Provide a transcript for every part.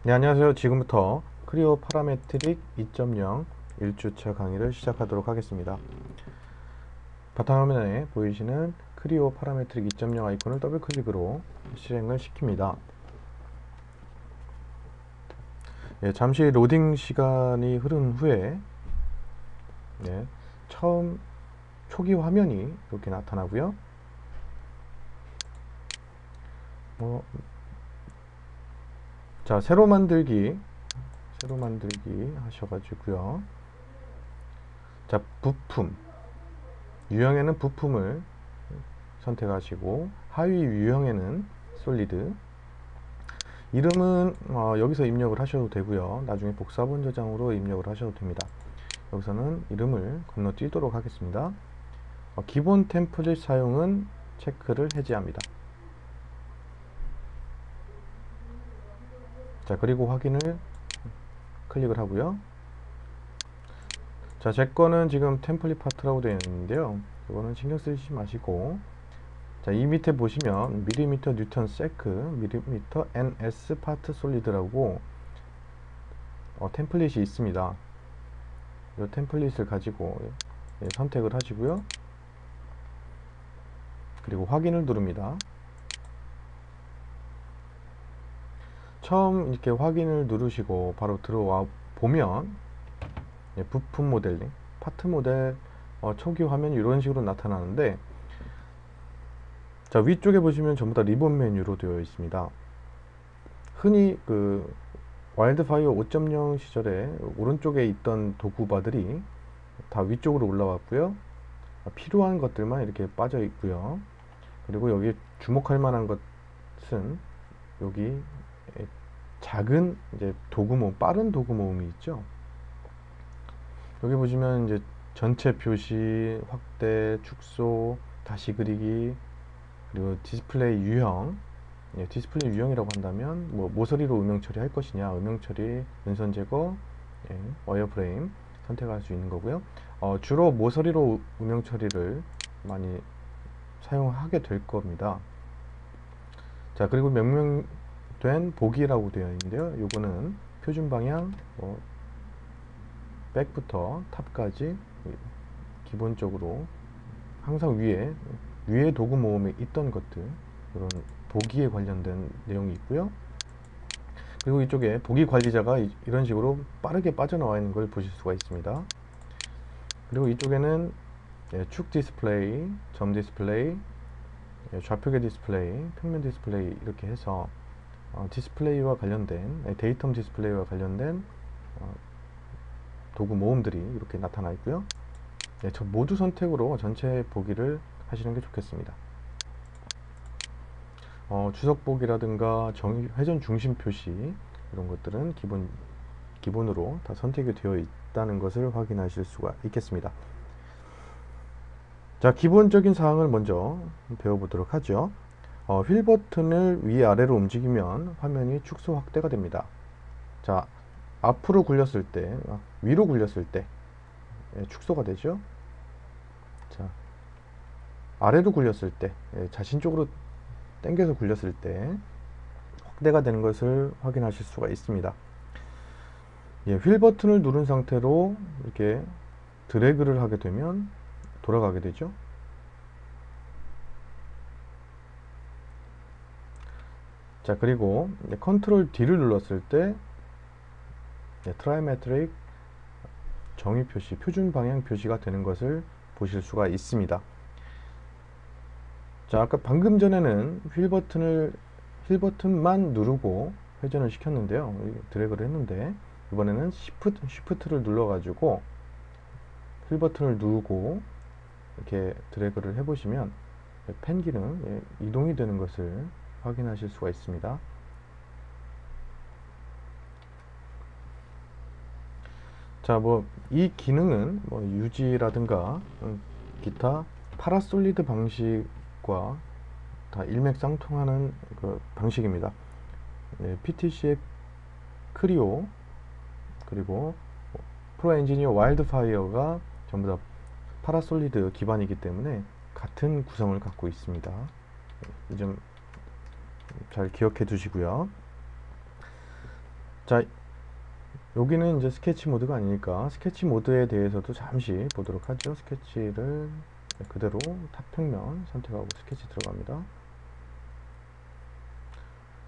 네, 안녕하세요. 지금부터 크리오 파라메트릭 2.0 1주차 강의를 시작하도록 하겠습니다. 바탕화면에 보이시는 크리오 파라메트릭 2.0 아이콘을 더블 클릭으로 실행을 시킵니다. 예, 잠시 로딩 시간이 흐른 후에 처음 초기 화면이 이렇게 나타나고요. 자, 새로 만들기 하셔가지고요. 자, 부품 유형에는 부품을 선택하시고 하위 유형에는 솔리드, 이름은 여기서 입력을 하셔도 되고요. 나중에 복사본 저장으로 입력을 하셔도 됩니다. 여기서는 이름을 건너뛰도록 하겠습니다. 기본 템플릿 사용은 체크를 해제합니다. 자, 그리고 확인을 클릭을 하고요. 자, 제 거는 지금 템플릿 파트라고 되어 있는데요. 이거는 신경 쓰지 마시고, 자, 이 밑에 보시면 밀리미터 뉴턴 세크, 밀리미터 NS 파트 솔리드라고 템플릿이 있습니다. 이 템플릿을 가지고 선택을 하시고요. 그리고 확인을 누릅니다. 처음 이렇게 확인을 누르시고 바로 들어와 보면 부품 모델링, 파트 모델 초기 화면이 이런 식으로 나타나는데, 자, 위쪽에 보시면 전부 다 리본 메뉴로 되어 있습니다. 흔히 그 와일드파이어 5.0 시절에 오른쪽에 있던 도구바들이 다 위쪽으로 올라왔고요. 필요한 것들만 이렇게 빠져 있고요. 그리고 여기 주목할 만한 것은 여기 작은 이제 도구 모음, 빠른 도구 모음이 있죠. 여기 보시면 이제 전체 표시, 확대, 축소, 다시 그리기, 그리고 디스플레이 유형. 디스플레이 유형이라고 한다면 뭐 모서리로 음영 처리할 것이냐, 음영 처리, 은선 제거, 와이어프레임 선택할 수 있는 거고요. 주로 모서리로 음영 처리를 많이 사용하게 될 겁니다. 자, 그리고 명명된 보기라고 되어 있는데요. 요거는 표준 방향, 백부터 탑까지 기본적으로 항상 위에 도구 모음에 있던 것들, 이런 보기에 관련된 내용이 있고요. 그리고 이쪽에 보기 관리자가 이런 식으로 빠르게 빠져나와 있는 걸 보실 수가 있습니다. 그리고 이쪽에는 축 디스플레이, 점 디스플레이, 좌표계 디스플레이, 평면 디스플레이 이렇게 해서 디스플레이와 관련된, 데이텀 디스플레이와 관련된 도구 모음들이 이렇게 나타나 있고요. 저 모두 선택으로 전체 보기를 하시는 게 좋겠습니다. 주석 보기라든가 회전 중심 표시 이런 것들은 기본으로 다 선택이 되어 있다는 것을 확인하실 수가 있겠습니다. 자, 기본적인 사항을 먼저 배워보도록 하죠. 휠 버튼을 위아래로 움직이면 화면이 축소 확대가 됩니다. 자, 앞으로 굴렸을 때, 위로 굴렸을 때 축소가 되죠. 자, 아래로 굴렸을 때, 자신 쪽으로 당겨서 굴렸을 때 확대가 되는 것을 확인하실 수가 있습니다. 휠 버튼을 누른 상태로 이렇게 드래그를 하게 되면 돌아가게 되죠. 자, 그리고 컨트롤 D를 눌렀을 때 트라이메트릭 정의 표시, 표준 방향 표시가 되는 것을 보실 수가 있습니다. 자, 아까 방금 전에는 휠 버튼만 누르고 회전을 시켰는데요. 드래그를 했는데, 이번에는 쉬프트를 눌러가지고 휠 버튼을 누르고 이렇게 드래그를 해보시면 펜 기능 이동이 되는 것을 확인하실 수가 있습니다. 자, 이 기능은 유지라든가 기타 파라솔리드 방식과 다 일맥상통하는 그 방식입니다. PTC의 크리오 그리고 프로 엔지니어 와일드파이어가 전부 다 파라솔리드 기반이기 때문에 같은 구성을 갖고 있습니다. 이 점 잘 기억해 두시고요. 자, 여기는 이제 스케치 모드가 아니니까 스케치 모드에 대해서도 잠시 보도록 하죠. 스케치를 그대로 탑평면 선택하고 스케치 들어갑니다.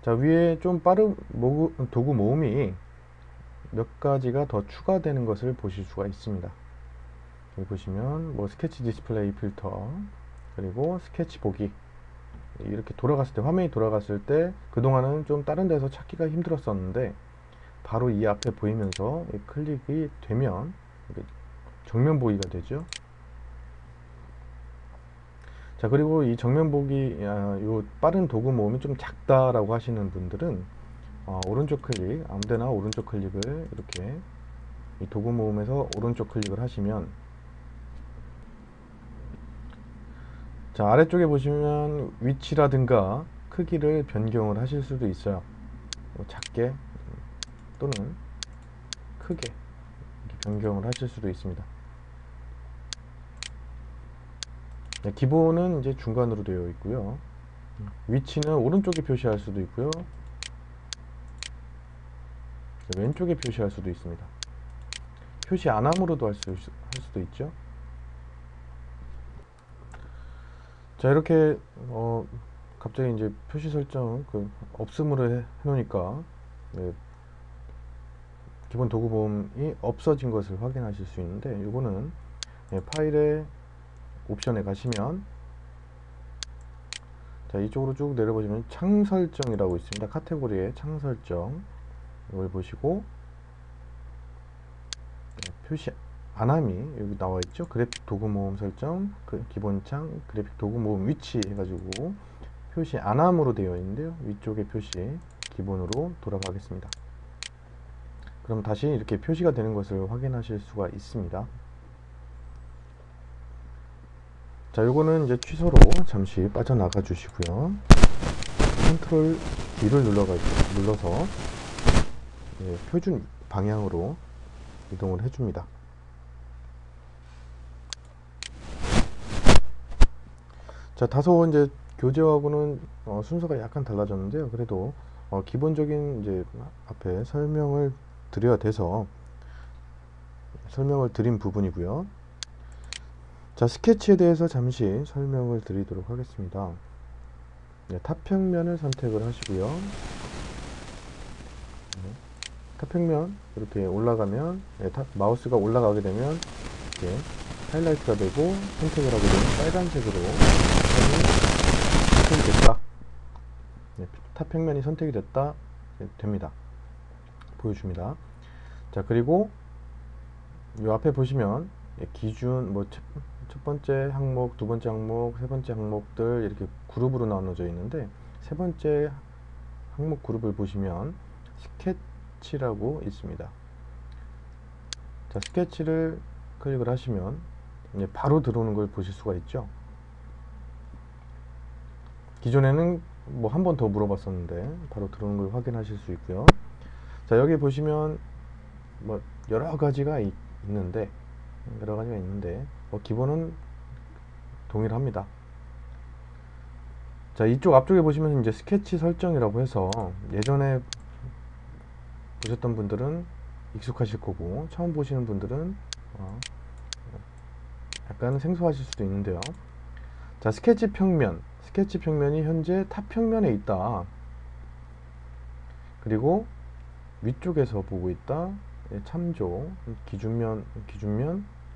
자, 위에 좀 빠른 도구 모음이 몇 가지가 더 추가되는 것을 보실 수가 있습니다. 여기 보시면 뭐 스케치 디스플레이 필터, 그리고 스케치 보기, 이렇게 돌아갔을 때, 화면이 돌아갔을 때 그동안은 좀 다른 데서 찾기가 힘들었었는데 바로 이 앞에 보이면서 클릭이 되면 정면 보기가 되죠. 자, 그리고 이 정면 보기, 요 빠른 도구 모음이 좀 작다라고 하시는 분들은 오른쪽 클릭, 아무데나 오른쪽 클릭을 이렇게 이 도구 모음에서 오른쪽 클릭을 하시면, 자, 아래쪽에 보시면 위치라든가 크기를 변경을 하실 수도 있어요. 작게 또는 크게 이렇게 변경을 하실 수도 있습니다. 네, 기본은 이제 중간으로 되어 있고요. 위치는 오른쪽에 표시할 수도 있고요. 왼쪽에 표시할 수도 있습니다. 표시 안함으로도 할 수도 있죠. 자, 이렇게 갑자기 이제 표시 설정 없음으로 해놓으니까, 네, 기본 도구 모음이 없어진 것을 확인하실 수 있는데, 이거는 파일의 옵션에 가시면, 자, 이쪽으로 쭉 내려보시면 창 설정이라고 있습니다. 카테고리에 창 설정, 이걸 보시고 표시 안함이 여기 나와 있죠. 그래픽 도구 모음 설정, 기본 창, 그래픽 도구 모음 위치 해가지고 표시 안함으로 되어 있는데요. 위쪽에 표시 기본으로 돌아가겠습니다. 그럼 다시 이렇게 표시가 되는 것을 확인하실 수가 있습니다. 자, 요거는 이제 취소로 잠시 빠져나가 주시고요. 컨트롤 D를 눌러서 표준 방향으로 이동을 해줍니다. 자, 다소 이제 교재하고는 순서가 약간 달라졌는데요. 그래도 기본적인 이제 앞에 설명을 드려야 돼서 설명을 드린 부분이고요. 자, 스케치에 대해서 잠시 설명을 드리도록 하겠습니다. 네, 탑평면을 선택을 하시고요. 네, 탑평면 이렇게 올라가면, 마우스가 올라가게 되면 이렇게 하이라이트가 되고 선택을 하게 되면 빨간색으로 선택이 됐다. 네, 탑평면이 선택이 됐다. 네, 됩니다. 보여줍니다. 자, 그리고 이 앞에 보시면 기준 첫 번째 항목, 두 번째 항목, 세 번째 항목들 이렇게 그룹으로 나눠져 있는데, 세 번째 항목 그룹을 보시면 스케치라고 있습니다. 자, 스케치를 클릭을 하시면 바로 들어오는 걸 보실 수가 있죠. 기존에는 뭐 한 번 더 물어봤었는데 바로 들어오는 걸 확인하실 수 있고요. 자, 여기 보시면 뭐 여러 가지가 있는데 기본은 동일합니다. 자, 이쪽 앞쪽에 보시면 이제 스케치 설정이라고 해서 예전에 보셨던 분들은 익숙하실 거고, 처음 보시는 분들은 약간 생소하실 수도 있는데요. 자, 스케치 평면이 현재 탑 평면에 있다. 그리고 위쪽에서 보고 있다. 참조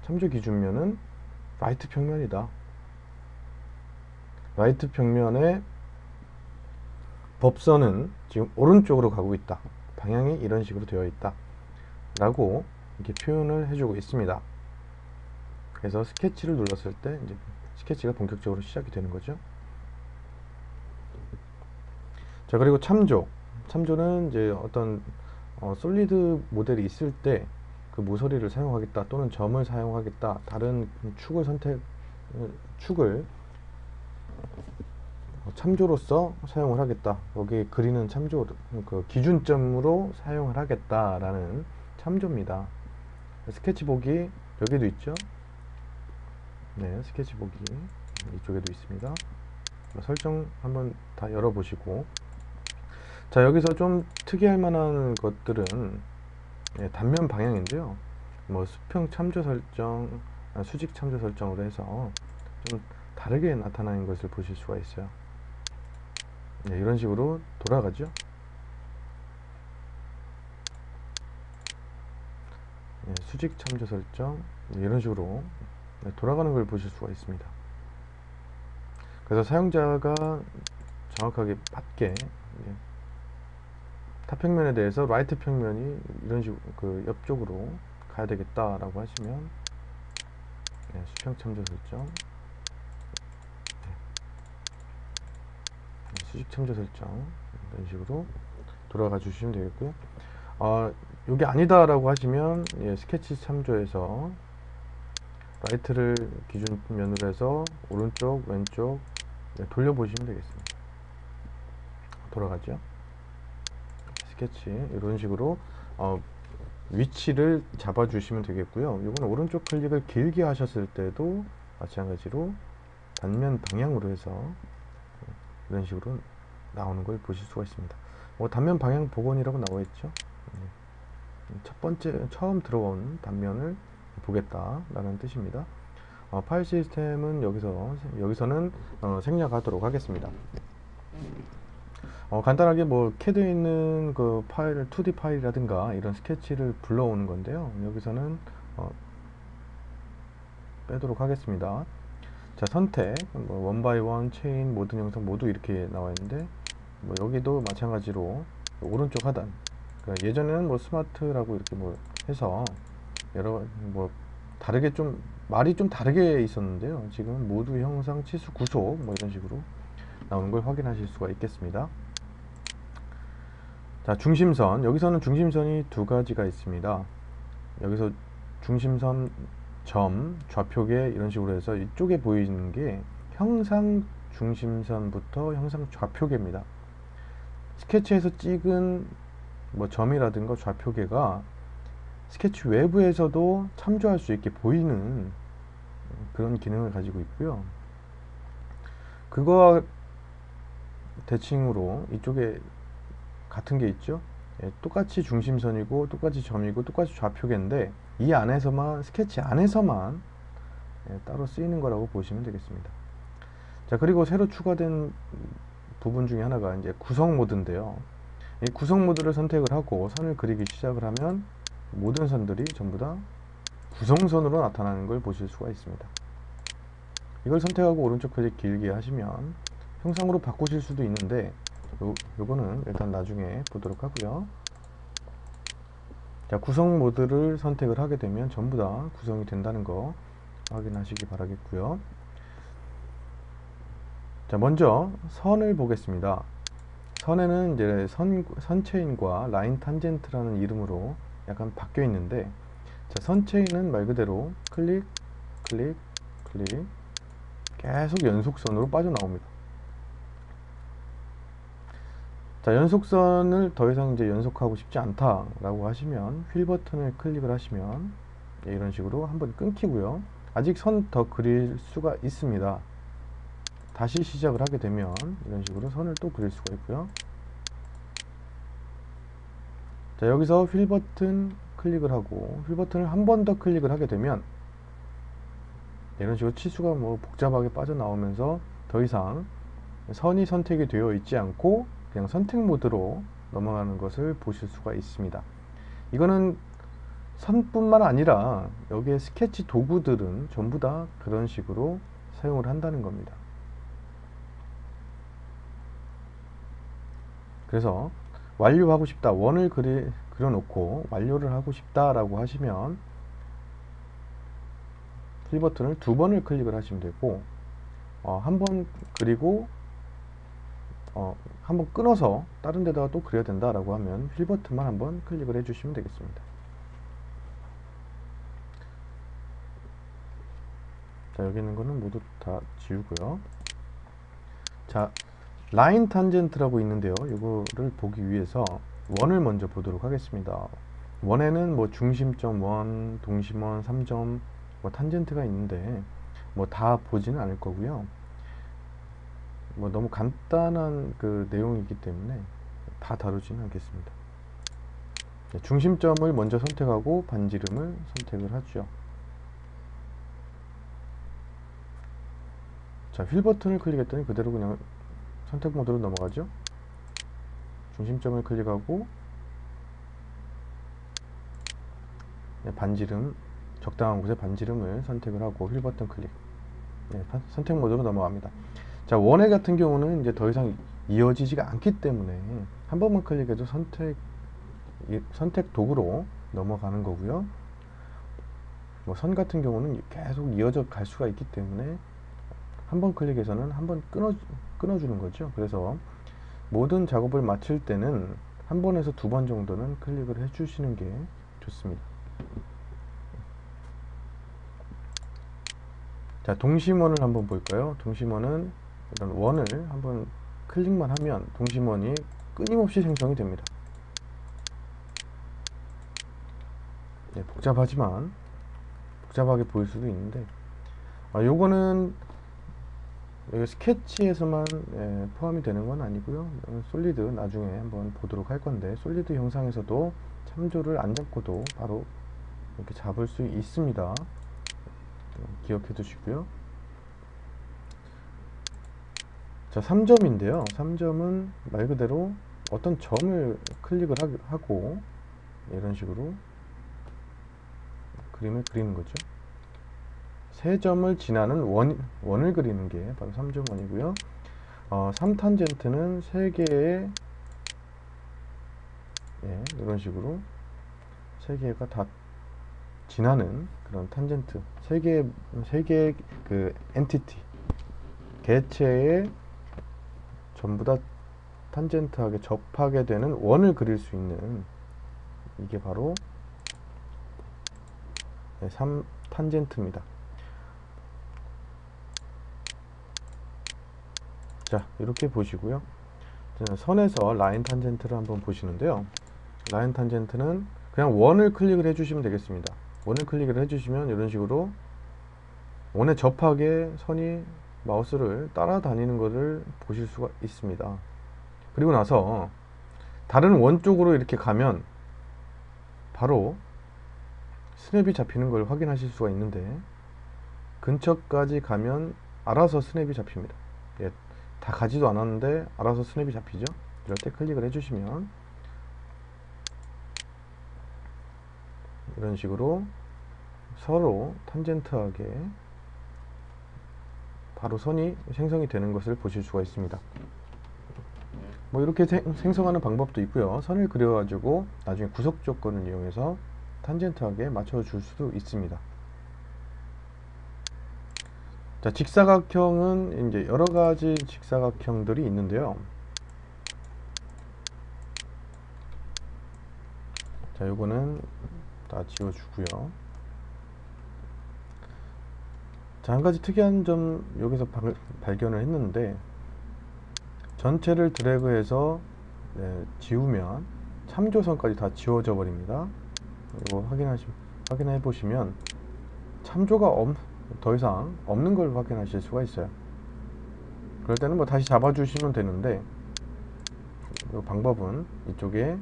참조 기준면은 라이트 평면이다. 라이트 평면의 법선은 지금 오른쪽으로 가고 있다. 방향이 이런 식으로 되어 있다. 라고 이렇게 표현을 해주고 있습니다. 그래서 스케치를 눌렀을 때 이제 스케치가 본격적으로 시작이 되는 거죠. 자, 그리고 참조는 이제 어떤 솔리드 모델이 있을 때 그 모서리를 사용하겠다, 또는 점을 사용하겠다, 다른 축을 참조로서 사용을 하겠다, 여기 그리는 참조, 그 기준점으로 사용을 하겠다라는 참조입니다. 스케치 보기 여기도 있죠. 네, 스케치 보기 이쪽에도 있습니다. 설정 한번 다 열어보시고, 자, 여기서 좀 특이할 만한 것들은 단면 방향인데요. 뭐 수평 참조 설정, 수직 참조 설정으로 해서 좀 다르게 나타나는 것을 보실 수가 있어요. 이런 식으로 돌아가죠. 수직 참조 설정, 이런 식으로 돌아가는 걸 보실 수가 있습니다. 그래서 사용자가 정확하게 맞게 탑 평면에 대해서 라이트 평면이 이런 식으로 그 옆쪽으로 가야 되겠다라고 하시면 수평 참조 설정, 수직 참조 설정 이런 식으로 돌아가 주시면 되겠고요. 이게 아니다라고 하시면 스케치 참조에서 라이트를 기준면으로 해서 오른쪽 왼쪽 돌려보시면 되겠습니다. 돌아가죠. 스케치 이런 식으로 위치를 잡아 주시면 되겠고요. 이건 오른쪽 클릭을 길게 하셨을 때도 마찬가지로 단면 방향으로 해서 이런 식으로 나오는 걸 보실 수가 있습니다. 단면 방향 복원이라고 나와 있죠. 첫 번째 처음 들어온 단면을 보겠다라는 뜻입니다. 파일 시스템은 여기서는 생략하도록 하겠습니다. 간단하게 뭐 CAD에 있는 그 파일, 2D 파일이라든가 이런 스케치를 불러오는 건데요. 여기서는 빼도록 하겠습니다. 자, 선택, 뭐 원바이원, 체인, 모든 영상 모두 이렇게 나와 있는데, 뭐 여기도 마찬가지로 오른쪽 하단. 그러니까 예전에는 뭐 스마트라고 이렇게 뭐 해서 여러 뭐 다르게 좀 말이 좀 다르게 있었는데요. 지금 모두 형상 치수 구속 뭐 이런 식으로 나오는 걸 확인하실 수가 있겠습니다. 자, 중심선. 여기서는 중심선이 두 가지가 있습니다. 여기서 중심선 점, 좌표계 이런 식으로 해서 이쪽에 보이는 게 형상 중심선부터 형상 좌표계입니다. 스케치에서 찍은 뭐 점이라든가 좌표계가 스케치 외부에서도 참조할 수 있게 보이는 그런 기능을 가지고 있고요. 그거와 대칭으로 이쪽에 같은 게 있죠. 똑같이 중심선이고 똑같이 점이고 똑같이 좌표계인데 이 안에서만 스케치 안에서만 따로 쓰이는 거라고 보시면 되겠습니다. 자, 그리고 새로 추가된 부분 중에 하나가 이제 구성 모드인데요. 이 구성 모드를 선택을 하고 선을 그리기 시작을 하면 모든 선들이 전부 다 구성선으로 나타나는 걸 보실 수가 있습니다. 이걸 선택하고 오른쪽 클릭 길게 하시면 형상으로 바꾸실 수도 있는데 요거는 일단 나중에 보도록 하고요. 자, 구성 모드를 선택을 하게 되면 전부 다 구성이 된다는 거 확인하시기 바라겠고요. 자, 먼저 선을 보겠습니다. 선에는 이제 선체인과 라인 탄젠트라는 이름으로 약간 바뀌어 있는데, 자, 선체인은 말 그대로 클릭, 클릭, 클릭 계속 연속선으로 빠져나옵니다. 자, 연속선을 더 이상 이제 연속하고 싶지 않다라고 하시면 휠 버튼을 클릭을 하시면 이런 식으로 한번 끊기고요. 아직 선 더 그릴 수가 있습니다. 다시 시작을 하게 되면 이런 식으로 선을 또 그릴 수가 있고요. 자, 여기서 휠 버튼 클릭을 하고 휠 버튼을 한 번 더 클릭을 하게 되면 이런 식으로 치수가 뭐 복잡하게 빠져나오면서 더 이상 선이 선택이 되어 있지 않고 그냥 선택 모드로 넘어가는 것을 보실 수가 있습니다. 이거는 선뿐만 아니라 여기에 스케치 도구들은 전부 다 그런 식으로 사용을 한다는 겁니다. 그래서 완료하고 싶다, 원을 그려놓고 완료를 하고 싶다라고 하시면 휠 버튼을 두 번을 클릭을 하시면 되고 한 번 그리고 한번 끊어서 다른 데다가 또 그려야 된다라고 하면 휠 버튼만 한번 클릭을 해주시면 되겠습니다. 자, 여기 있는 거는 모두 다 지우고요. 자, 라인 탄젠트라고 있는데요. 이거를 보기 위해서 원을 먼저 보도록 하겠습니다. 원에는 뭐 중심점 원, 동심원, 3점 뭐 탄젠트가 있는데 뭐 다 보지는 않을 거고요. 뭐 너무 간단한 그 내용이기 때문에 다 다루지는 않겠습니다. 네, 중심점을 먼저 선택하고 반지름을 선택을 하죠. 자, 휠 버튼을 클릭했더니 그대로 그냥 선택 모드로 넘어가죠. 중심점을 클릭하고 네, 반지름, 적당한 곳에 반지름을 선택을 하고 휠 버튼 클릭. 네, 선택 모드로 넘어갑니다. 자, 원회 같은 경우는 이제 더 이상 이어지지가 않기 때문에 한 번만 클릭해도 선택 도구로 넘어가는 거고요. 뭐 선 같은 경우는 계속 이어져 갈 수가 있기 때문에 한 번 클릭해서는 한 번 끊어주는 거죠. 그래서 모든 작업을 마칠 때는 한 번에서 두 번 정도는 클릭을 해주시는 게 좋습니다. 자, 동심원을 한번 볼까요? 동심원은 이런 원을 한번 클릭만 하면 동심원이 끊임없이 생성이 됩니다. 네, 복잡하게 보일 수도 있는데 요거는 여기 스케치에서만 포함이 되는 건 아니고요. 솔리드 나중에 한번 보도록 할 건데 솔리드 형상에서도 참조를 안 잡고도 바로 이렇게 잡을 수 있습니다. 기억해 두시고요. 자, 3점인데요. 3점은 말 그대로 어떤 점을 클릭을 하고 이런 식으로 그림을 그리는 거죠. 세 점을 지나는 원을 그리는 게 바로 3점원이고요. 3탄젠트는 세 개의 이런 식으로 세 개가 다 지나는 그런 탄젠트, 세 개의 그 엔티티, 개체에 전부 다 탄젠트하게 접하게 되는 원을 그릴 수 있는 이게 바로 3탄젠트입니다. 자, 이렇게 보시고요. 선에서 라인 탄젠트를 한번 보시는데요. 라인 탄젠트는 그냥 원을 클릭을 해주시면 되겠습니다. 원을 클릭을 해주시면 이런 식으로 원에 접하게 선이 마우스를 따라다니는 것을 보실 수가 있습니다. 그리고 나서 다른 원 쪽으로 이렇게 가면 바로 스냅이 잡히는 걸 확인하실 수가 있는데 근처까지 가면 알아서 스냅이 잡힙니다. 다 가지도 않았는데 알아서 스냅이 잡히죠. 이럴 때 클릭을 해주시면 이런 식으로 서로 탄젠트하게 바로 선이 생성이 되는 것을 보실 수가 있습니다. 뭐 이렇게 생성하는 방법도 있고요. 선을 그려가지고 나중에 구속 조건을 이용해서 탄젠트하게 맞춰줄 수도 있습니다. 자, 직사각형은 이제 여러 가지 직사각형들이 있는데요. 자, 요거는 다 지워주고요. 자, 한 가지 특이한 점 여기서 발견을 했는데 전체를 드래그해서 지우면 참조선까지 다 지워져 버립니다. 이거 확인해 보시면 참조가 더 이상 없는 걸 확인하실 수가 있어요. 그럴 때는 뭐 다시 잡아주시면 되는데 이 방법은 이쪽에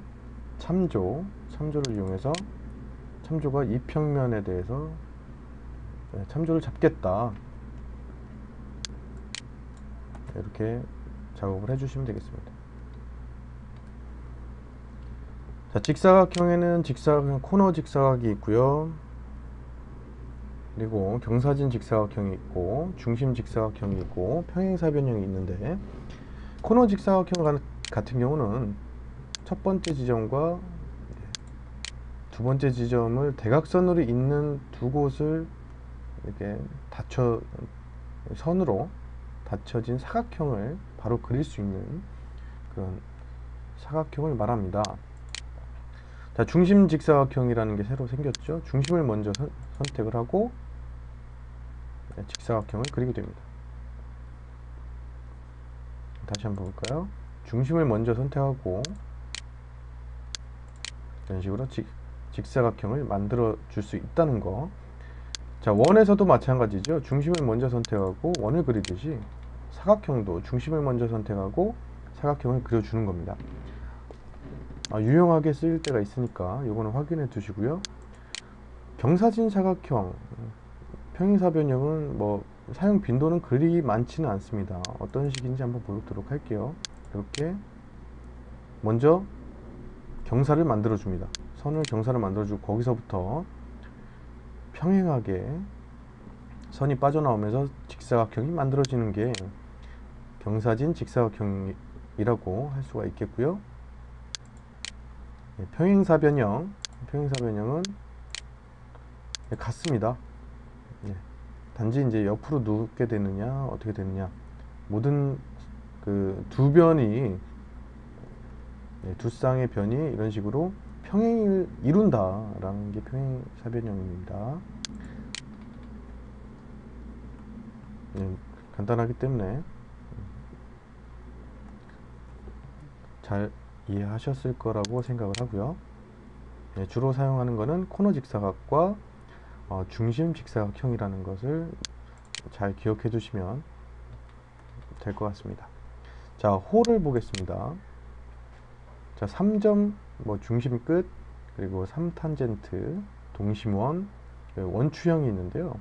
참조를 이용해서 참조가 이 평면에 대해서 참조를 잡겠다 이렇게 작업을 해주시면 되겠습니다. 자, 직사각형에는 코너 직사각이 있고요. 그리고 경사진 직사각형이 있고 중심 직사각형이 있고 평행사변형이 있는데 코너 직사각형 같은 경우는 첫 번째 지점과 두 번째 지점을 대각선으로 잇는 두 곳을 이렇게 선으로 닫혀진 사각형을 바로 그릴 수 있는 그런 사각형을 말합니다. 자, 중심 직사각형이라는 게 새로 생겼죠. 중심을 먼저 선택을 하고 직사각형을 그리게 됩니다. 다시 한번 볼까요? 중심을 먼저 선택하고 이런 식으로 직사각형을 만들어 줄 수 있다는 거. 자, 원에서도 마찬가지죠. 중심을 먼저 선택하고 원을 그리듯이 사각형도 중심을 먼저 선택하고 사각형을 그려주는 겁니다. 유용하게 쓰일 때가 있으니까 요거는 확인해 두시고요. 경사진 사각형 평행사변형은 뭐 사용 빈도는 그리 많지는 않습니다. 어떤 식인지 한번 보도록 할게요. 이렇게 먼저 경사를 만들어 줍니다. 경사를 만들어 주고 거기서부터 평행하게 선이 빠져나오면서 직사각형이 만들어지는 게 경사진 직사각형이라고 할 수가 있겠고요. 평행사변형은 같습니다. 단지 이제 옆으로 눕게 되느냐 어떻게 되느냐, 모든 그 두 변이, 두 쌍의 변이 이런 식으로 평행을 이룬다라는 게 평행사변형입니다. 간단하기 때문에 잘 이해하셨을 거라고 생각을 하고요. 주로 사용하는 것은 코너 직사각과 중심 직사각형이라는 것을 잘 기억해 두시면 될 것 같습니다. 자, 호를 보겠습니다. 자, 3점 중심 끝, 그리고 3탄젠트, 동심원, 원추형이 있는데요.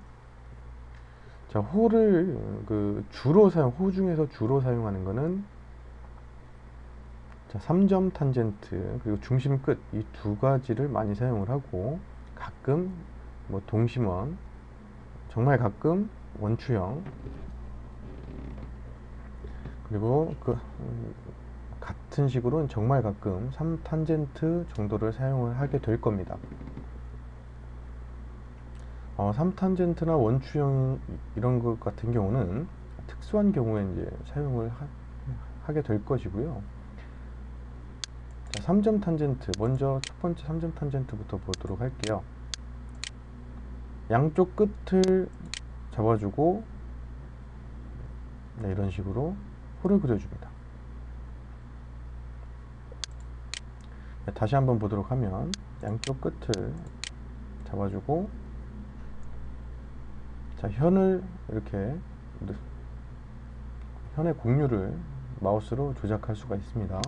자, 호를 호 중에서 주로 사용하는 것은 3점 탄젠트 그리고 중심 끝, 이 두 가지를 많이 사용을 하고, 가끔 동심원, 정말 가끔 원추형, 그리고 같은 식으로 정말 가끔 3탄젠트 정도를 사용을 하게 될 겁니다. 3탄젠트나 원추형 이런 것 같은 경우는 특수한 경우에 이제 사용을 하게 될 것이고요. 자, 3점 탄젠트, 먼저 첫 번째 3점 탄젠트부터 보도록 할게요. 양쪽 끝을 잡아주고 이런 식으로 호를 그려줍니다. 다시 한번 보도록 하면 양쪽 끝을 잡아주고, 자, 현을 이렇게, 현의 곡률을 마우스로 조작할 수가 있습니다.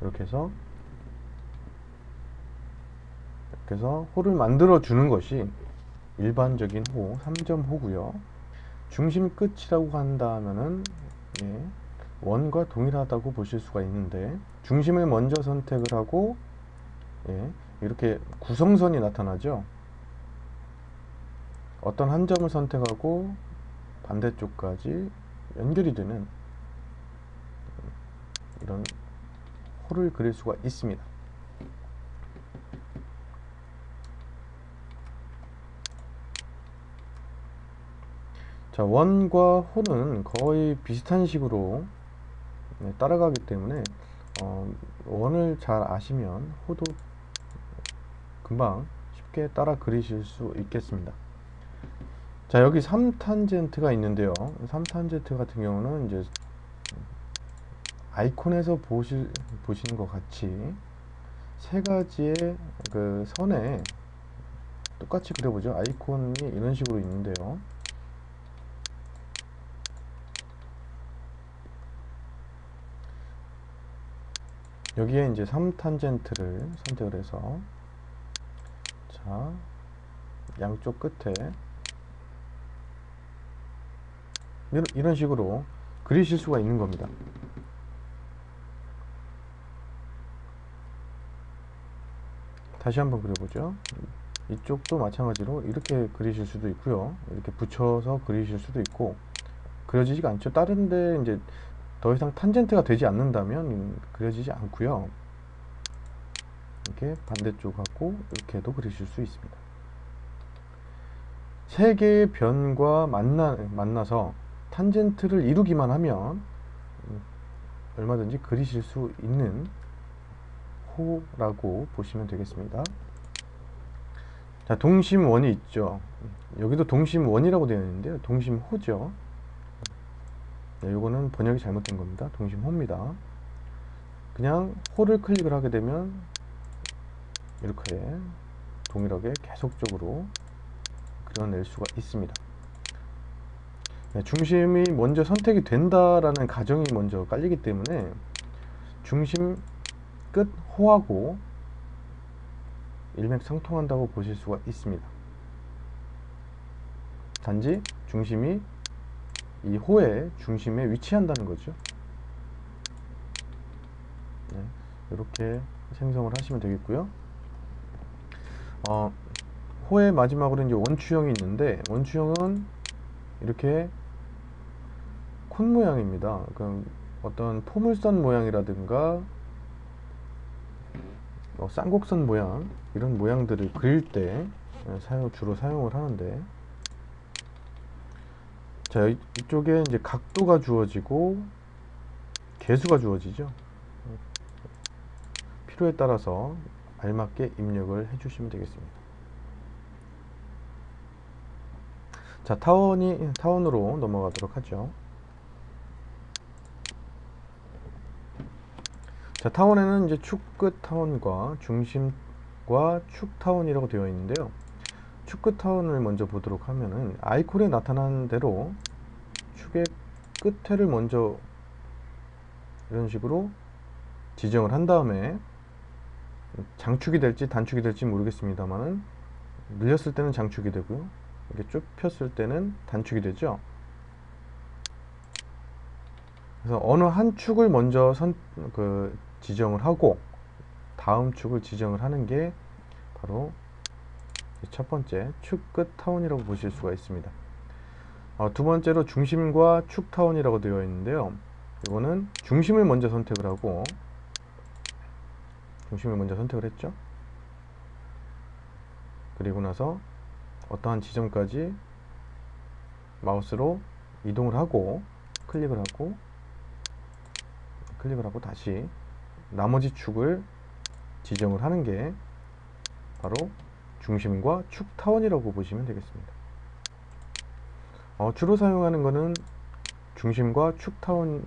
이렇게 해서 호를 만들어 주는 것이 일반적인 호, 3점 호고요. 중심 끝이라고 한다면은 원과 동일하다고 보실 수가 있는데, 중심을 먼저 선택을 하고 이렇게 구성선이 나타나죠. 어떤 한 점을 선택하고 반대쪽까지 연결이 되는 이런 호를 그릴 수가 있습니다. 자, 원과 호는 거의 비슷한 식으로 따라가기 때문에 원을 잘 아시면 호도 금방 쉽게 따라 그리실 수 있겠습니다. 자, 여기 3탄젠트가 있는데요. 3탄젠트 같은 경우는 이제 아이콘에서 보시는 것 같이 세 가지의 그 선에 똑같이 그려보죠. 아이콘이 이런 식으로 있는데요. 여기에 이제 3탄젠트를 선택을 해서, 자, 양쪽 끝에 이런 식으로 그리실 수가 있는 겁니다. 다시 한번 그려보죠. 이쪽도 마찬가지로 이렇게 그리실 수도 있고요. 이렇게 붙여서 그리실 수도 있고, 그려지지가 않죠. 다른데 이제 더 이상 탄젠트가 되지 않는다면 그려지지 않고요. 이렇게 반대쪽하고 이렇게도 그리실 수 있습니다. 세 개의 변과 만나서 탄젠트를 이루기만 하면 얼마든지 그리실 수 있는 호라고 보시면 되겠습니다. 자, 동심원이 있죠. 여기도 동심원이라고 되어 있는데요. 동심호죠. 요거는 번역이 잘못된 겁니다. 동심호입니다. 그냥 호를 클릭을 하게 되면 이렇게 동일하게 계속적으로 그려낼 수가 있습니다. 중심이 먼저 선택이 된다라는 가정이 먼저 깔리기 때문에 중심 끝 호하고 일맥상통한다고 보실 수가 있습니다. 단지 중심이 이 호의 중심에 위치한다는 거죠. 네, 이렇게 생성을 하시면 되겠고요. 호의 마지막으로 이제 원추형이 있는데, 원추형은 이렇게 콘 모양입니다. 그럼 어떤 포물선 모양이라든가 쌍곡선 모양, 이런 모양들을 그릴 때 주로 사용을 하는데, 자, 이쪽에 이제 각도가 주어지고 개수가 주어지죠. 필요에 따라서 알맞게 입력을 해주시면 되겠습니다. 자, 타원으로 넘어가도록 하죠. 자, 타원에는 이제 축 끝 타원과 중심과 축 타원이라고 되어 있는데요. 축 끝 타원을 먼저 보도록 하면은 아이콘에 나타난 대로 축의 끝에를 먼저 이런 식으로 지정을 한 다음에, 장축이 될지 단축이 될지 모르겠습니다만은 늘렸을 때는 장축이 되고요, 이렇게 좁혔을 때는 단축이 되죠. 그래서 어느 한 축을 먼저 지정을 하고 다음 축을 지정을 하는 게 바로 첫 번째 축 끝 타원이라고 보실 수가 있습니다. 두 번째로 중심과 축 타원이라고 되어 있는데요. 이거는 중심을 먼저 선택을 하고, 중심을 먼저 선택을 했죠. 그리고 나서 어떠한 지점까지 마우스로 이동을 하고 클릭을 하고 다시 나머지 축을 지정을 하는 게 바로 중심과 축 타원이라고 보시면 되겠습니다. 주로 사용하는 것은 중심과 축 타원이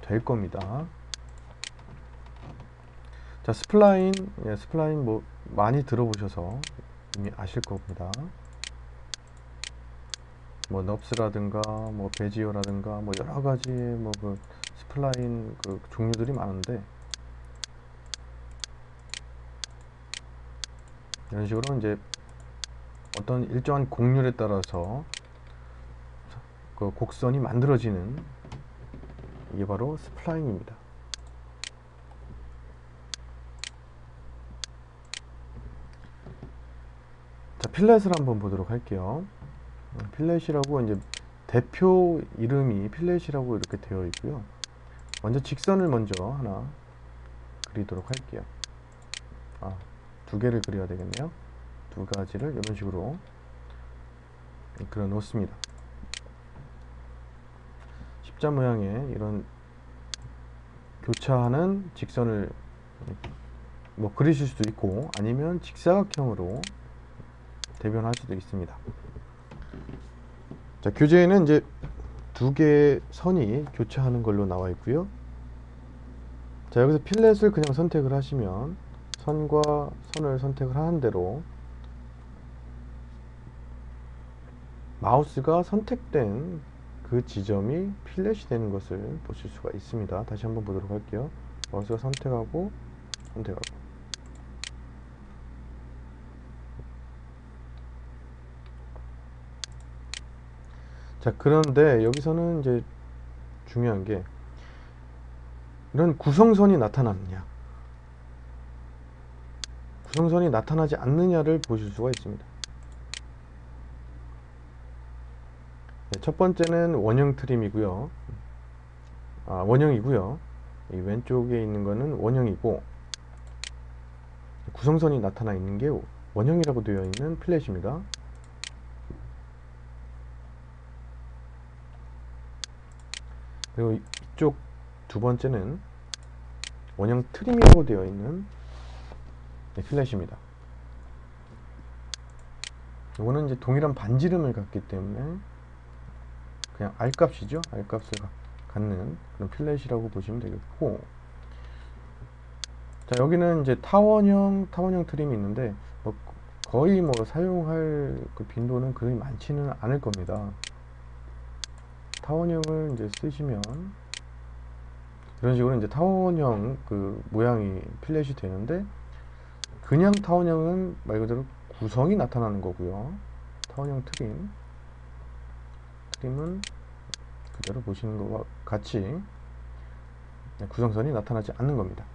될 겁니다. 자, 스플라인, 스플라인 뭐 많이 들어보셔서 이미 아실 겁니다. 뭐 넙스라든가 뭐 베지어라든가 뭐 여러 가지 뭐 그 스플라인 그 종류들이 많은데, 이런 식으로 이제 어떤 일정한 곡률에 따라서 그 곡선이 만들어지는, 이게 바로 스플라인입니다. 자, 필렛을 한번 보도록 할게요. 필렛이라고 이제 대표 이름이 필렛이라고 이렇게 되어 있고요. 먼저 직선을 먼저 하나 그리도록 할게요. 두 개를 그려야 되겠네요. 두 가지를 이런 식으로 그려 놓습니다. 십자 모양의 이런 교차하는 직선을 뭐 그리실 수도 있고, 아니면 직사각형으로 대변할 수도 있습니다. 자, 교재에는 이제 두 개의 선이 교차하는 걸로 나와 있고요. 자, 여기서 필렛을 그냥 선택을 하시면 선과 선을 선택을 하는 대로 마우스가 선택된 그 지점이 필렛이 되는 것을 보실 수가 있습니다. 다시 한번 보도록 할게요. 마우스가 선택하고 자, 그런데 여기서는 이제 중요한 게 이런 구성선이 나타났느냐, 구성선이 나타나지 않느냐를 보실 수가 있습니다. 네, 첫 번째는 원형 트림이고요. 원형이고요. 이 왼쪽에 있는 거는 원형이고, 구성선이 나타나 있는 게 원형이라고 되어 있는 필렛입니다. 그리고 이쪽 두 번째는 원형 트림이라고 되어 있는 필렛입니다. 이거는 이제 동일한 반지름을 갖기 때문에 그냥 R값이죠. R값을 갖는 그런 필렛이라고 보시면 되겠고, 자, 여기는 이제 타원형 트림이 있는데 거의 뭐 사용할 그 빈도는 그리 많지는 않을 겁니다. 타원형을 이제 쓰시면 이런 식으로 이제 타원형 그 모양이 필렛이 되는데, 그냥 타원형은 말 그대로 구성이 나타나는 거고요. 타원형 트림은 그대로 보시는 것과 같이 구성선이 나타나지 않는 겁니다.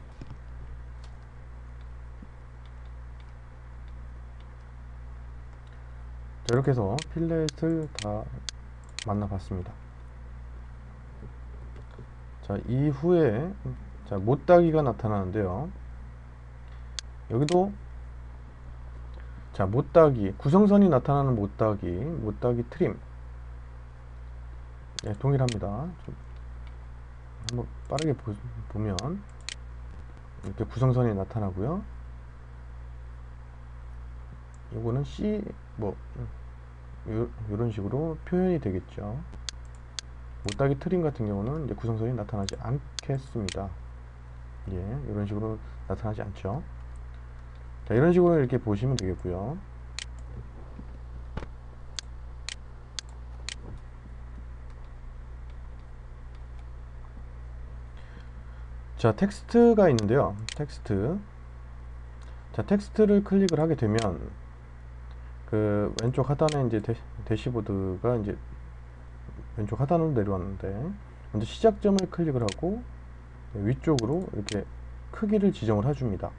자, 이렇게 해서 필렛을 다 만나봤습니다. 자, 이후에 자, 못따기가 나타나는데요. 여기도 자, 못따기, 구성선이 나타나는 못따기 트림. 네, 동일합니다. 좀 한번 빠르게 보면 이렇게 구성선이 나타나고요. 요거는 C 이런 식으로 표현이 되겠죠. 못따기 트림 같은 경우는 이제 구성선이 나타나지 않겠습니다. 예, 이런 식으로 나타나지 않죠. 자, 이런 식으로 이렇게 보시면 되겠고요. 자, 텍스트가 있는데요. 자, 텍스트를 클릭을 하게 되면 그 왼쪽 하단에 이제 대시보드가 이제 왼쪽 하단으로 내려왔는데, 먼저 시작점을 클릭을 하고 위쪽으로 이렇게 크기를 지정을 해줍니다.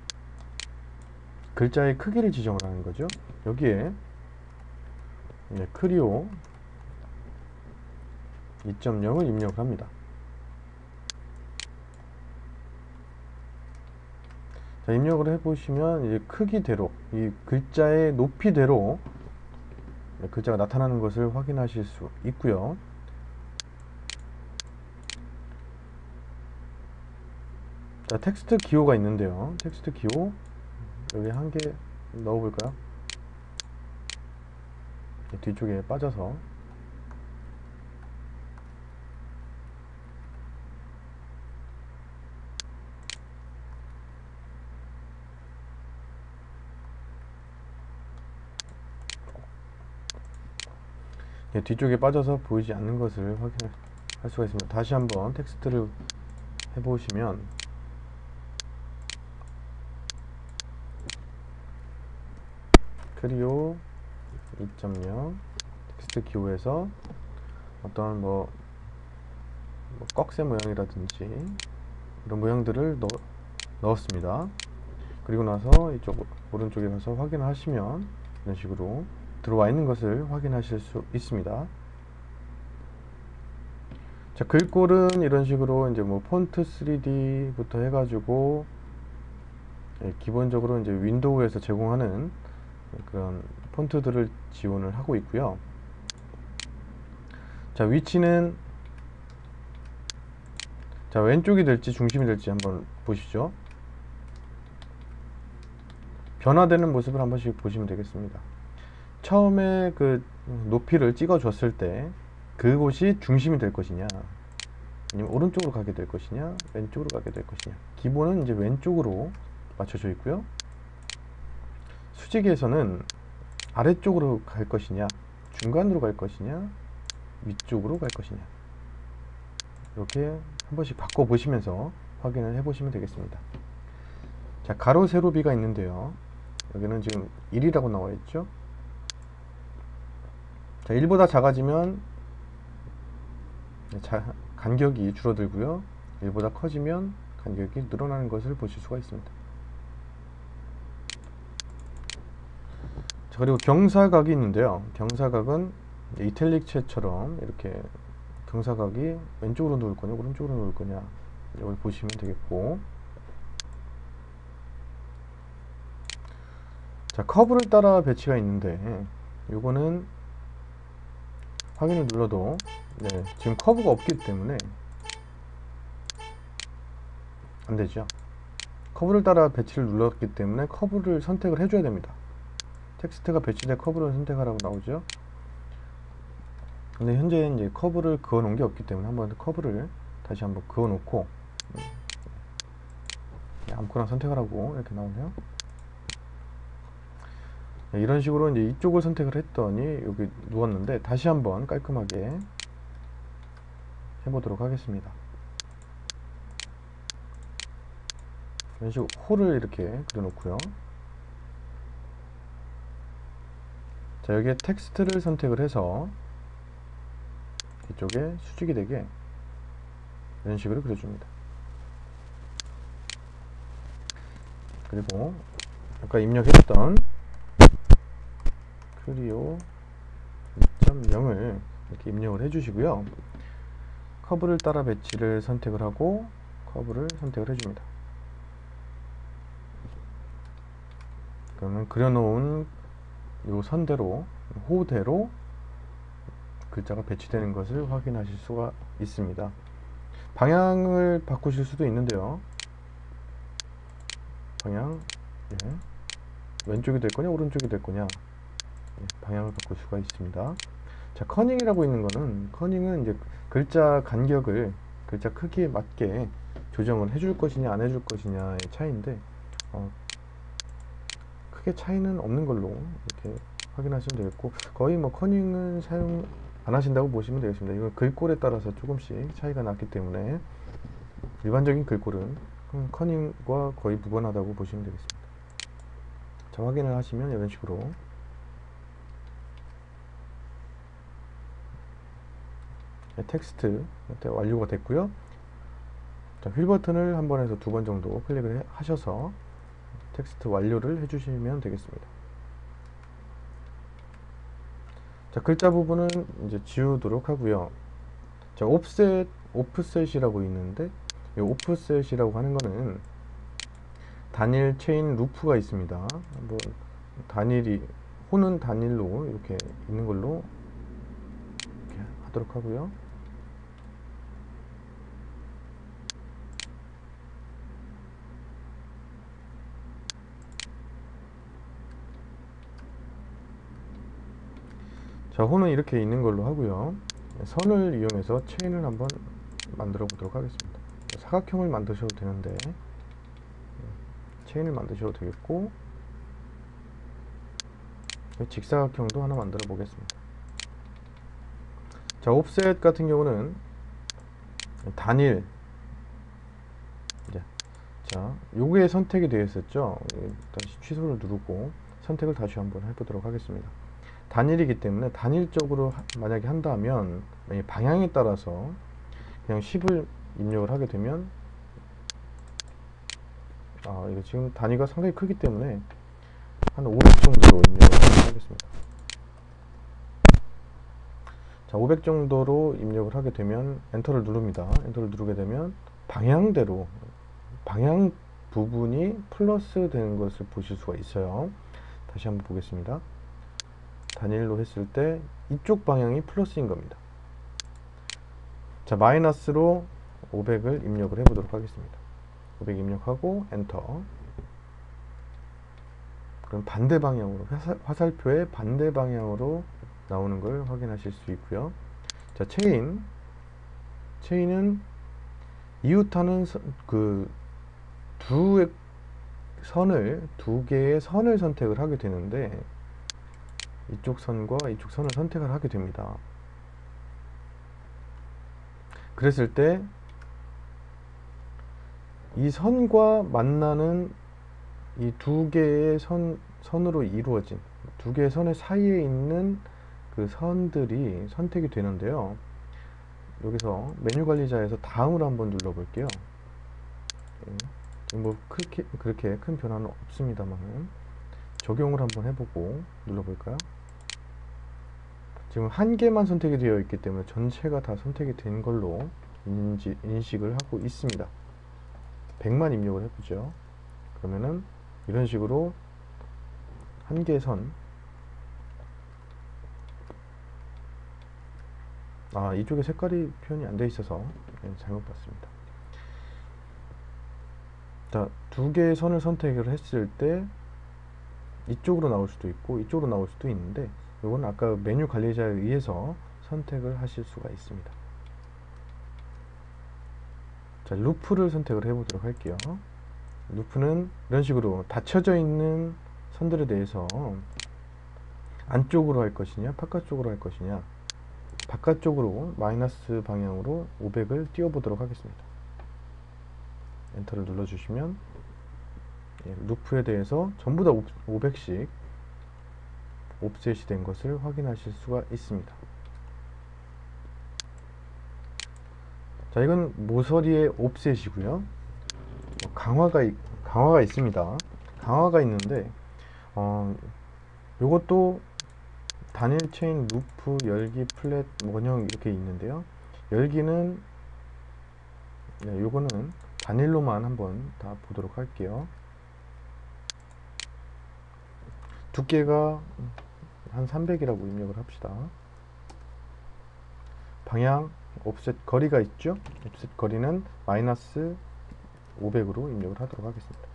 글자의 크기를 지정을 하는 거죠. 여기에 크리오 2.0을 입력을 합니다. 자, 입력을 해보시면 이제 크기대로, 이 글자의 높이대로 글자가 나타나는 것을 확인하실 수 있고요. 자, 텍스트 기호가 있는데요. 텍스트 기호 여기 한 개 넣어볼까요? 뒤쪽에 빠져서 뒤쪽에 빠져서 보이지 않는 것을 확인할 수가 있습니다. 다시 한번 텍스트를 해보시면 크리오 2.0 텍스트 기호에서 어떤 꺽쇠 모양이라든지 이런 모양들을 넣었습니다. 그리고 나서 이쪽 오른쪽에 가서 확인하시면 이런 식으로 들어와 있는 것을 확인하실 수 있습니다. 자, 글꼴은 이런 식으로 이제 폰트 3D부터 해가지고 기본적으로 이제 윈도우에서 제공하는 그런 폰트들을 지원을 하고 있고요. 자, 위치는 자, 왼쪽이 될지 중심이 될지 한번 보시죠. 변화되는 모습을 한 번씩 보시면 되겠습니다. 처음에 그 높이를 찍어 줬을 때 그곳이 중심이 될 것이냐, 아니면 오른쪽으로 가게 될 것이냐, 왼쪽으로 가게 될 것이냐. 기본은 이제 왼쪽으로 맞춰져 있고요. 수직에서는 아래쪽으로 갈 것이냐, 중간으로 갈 것이냐, 위쪽으로 갈 것이냐, 이렇게 한 번씩 바꿔 보시면서 확인을 해 보시면 되겠습니다. 자, 가로 세로비가 있는데요. 여기는 지금 1이라고 나와 있죠. 자, 1보다 작아지면 간격이 줄어들고요. 1보다 커지면 간격이 늘어나는 것을 보실 수가 있습니다. 자, 그리고 경사각이 있는데요. 경사각은 이탈릭체처럼 이렇게 경사각이 왼쪽으로 놓을 거냐 오른쪽으로 놓을 거냐 이걸 보시면 되겠고, 자, 커브를 따라 배치가 있는데 요거는 확인을 눌러도 지금 커브가 없기 때문에 안되죠. 커브를 따라 배치를 눌렀기 때문에 커브를 선택을 해줘야 됩니다. 텍스트가 배치된 커브를 선택하라고 나오죠. 근데 현재 이제 커브를 그어 놓은 게 없기 때문에 한번 커브를 다시 한번 그어 놓고 아무거나 선택하라고 이렇게 나오네요. 이런 식으로 이제 이쪽을 선택을 했더니 여기 누웠는데, 다시 한번 깔끔하게 해보도록 하겠습니다. 이런 식으로 홀을 이렇게 그려놓고요. 자, 여기에 텍스트를 선택을 해서 이쪽에 수직이 되게 이런 식으로 그려줍니다. 그리고 아까 입력했던 크리오 2.0을 이렇게 입력을 해주시고요. 커브를 따라 배치를 선택을 하고 커브를 선택을 해줍니다. 그러면 그려놓은 요 선대로 호대로 글자가 배치되는 것을 확인하실 수가 있습니다. 방향을 바꾸실 수도 있는데요. 방향, 예. 왼쪽이 될 거냐 오른쪽이 될 거냐, 예. 방향을 바꿀 수가 있습니다. 자, 커닝이라고 있는 거는, 커닝은 이제 글자 간격을 글자 크기에 맞게 조정을 해줄 것이냐 안 해줄 것이냐의 차이인데, 크게 차이는 없는 걸로 이렇게 확인하시면 되겠고, 거의 뭐 커닝은 사용 안 하신다고 보시면 되겠습니다. 이건 글꼴에 따라서 조금씩 차이가 났기 때문에 일반적인 글꼴은 커닝과 거의 무관하다고 보시면 되겠습니다. 자, 확인을 하시면 이런 식으로 텍스트 완료가 됐고요. 자, 휠 버튼을 한 번에서 두 번 정도 클릭을 하셔서 텍스트 완료를 해주시면 되겠습니다. 자, 글자 부분은 이제 지우도록 하고요. 자, 오프셋이라고 있는데, 이 오프셋이라고 하는 거는 단일 체인 루프가 있습니다. 한번 호는 단일로 이렇게 있는 걸로 이렇게 하도록 하고요. 자, 호는 이렇게 있는 걸로 하고요. 선을 이용해서 체인을 한번 만들어 보도록 하겠습니다. 사각형을 만드셔도 되는데 체인을 만드셔도 되겠고, 직사각형도 하나 만들어 보겠습니다. 자, 옵셋 같은 경우는 단일, 자, 요게 선택이 되어 있었죠. 다시 취소를 누르고 선택을 다시 한번 해보도록 하겠습니다. 단일이기 때문에 단일적으로 만약에 한다면 방향에 따라서 그냥 10을 입력을 하게 되면, 이거 지금 단위가 상당히 크기 때문에 한 500 정도로 입력을 하겠습니다. 자, 500 정도로 입력을 하게 되면 엔터를 누릅니다. 엔터를 누르게 되면 방향대로 방향 부분이 플러스 되는 것을 보실 수가 있어요. 다시 한번 보겠습니다. 단일로 했을 때 이쪽 방향이 플러스인 겁니다. 자, 마이너스로 500을 입력을 해보도록 하겠습니다. 500 입력하고 엔터. 그럼 반대 방향으로, 화살표의 반대 방향으로 나오는 걸 확인하실 수 있고요. 자, 체인은 이웃하는 두 개의 선을 선택을 하게 되는데, 이쪽 선과 이쪽 선을 선택을 하게 됩니다. 그랬을 때 이 선과 만나는 이 두 개의 선으로 이루어진 두 개의 선의 사이에 있는 그 선들이 선택이 되는데요. 여기서 메뉴 관리자에서 다음을 한번 눌러 볼게요. 뭐 그렇게 큰 변화는 없습니다만 적용을 한번 해보고 눌러볼까요? 지금 한 개만 선택이 되어 있기 때문에 전체가 다 선택이 된 걸로 인식을 하고 있습니다. 100만 입력을 해보죠. 그러면은 이런 식으로 한 개의 선, 이쪽에 색깔이 표현이 안 돼 있어서 잘못 봤습니다. 자, 두 개의 선을 선택을 했을 때 이쪽으로 나올 수도 있고 이쪽으로 나올 수도 있는데, 이건 아까 메뉴 관리자에 의해서 선택을 하실 수가 있습니다. 자, 루프를 선택을 해보도록 할게요. 루프는 이런 식으로 닫혀져 있는 선들에 대해서 안쪽으로 할 것이냐 바깥쪽으로 할 것이냐, 바깥쪽으로 마이너스 방향으로 500을 띄워보도록 하겠습니다. 엔터를 눌러주시면 루프에 대해서 전부 다 500씩 옵셋이 된 것을 확인하실 수가 있습니다. 자, 이건 모서리의 옵셋이고요. 강화가 있습니다. 강화가 있는데 요것도 단일 체인, 루프, 열기, 플랫, 원형 이렇게 있는데요. 열기는 요거는 단일로만 한번 다 보도록 할게요. 두께가 한 300이라고 입력을 합시다. 방향 옵셋 거리가 있죠. 옵셋 거리는 마이너스 500으로 입력을 하도록 하겠습니다.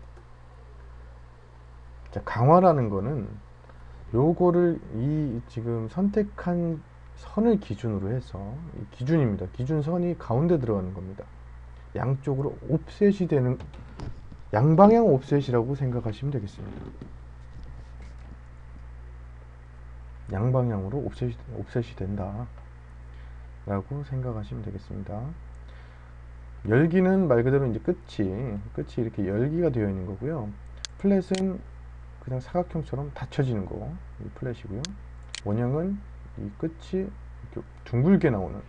자, 강화라는 거는 요거를 이 지금 선택한 선을 기준으로 해서 기준입니다. 기준선이 가운데 들어가는 겁니다. 양쪽으로 옵셋이 되는 양방향 옵셋이라고 생각하시면 되겠습니다. 양방향으로 옵셋이 된다 라고 생각하시면 되겠습니다. 열기는 말 그대로 이제 끝이 이렇게 열기가 되어 있는 거고요. 플랫은 그냥 사각형처럼 닫혀지는 거, 이 플랫이고요. 원형은 이 끝이 이렇게 둥글게 나오는,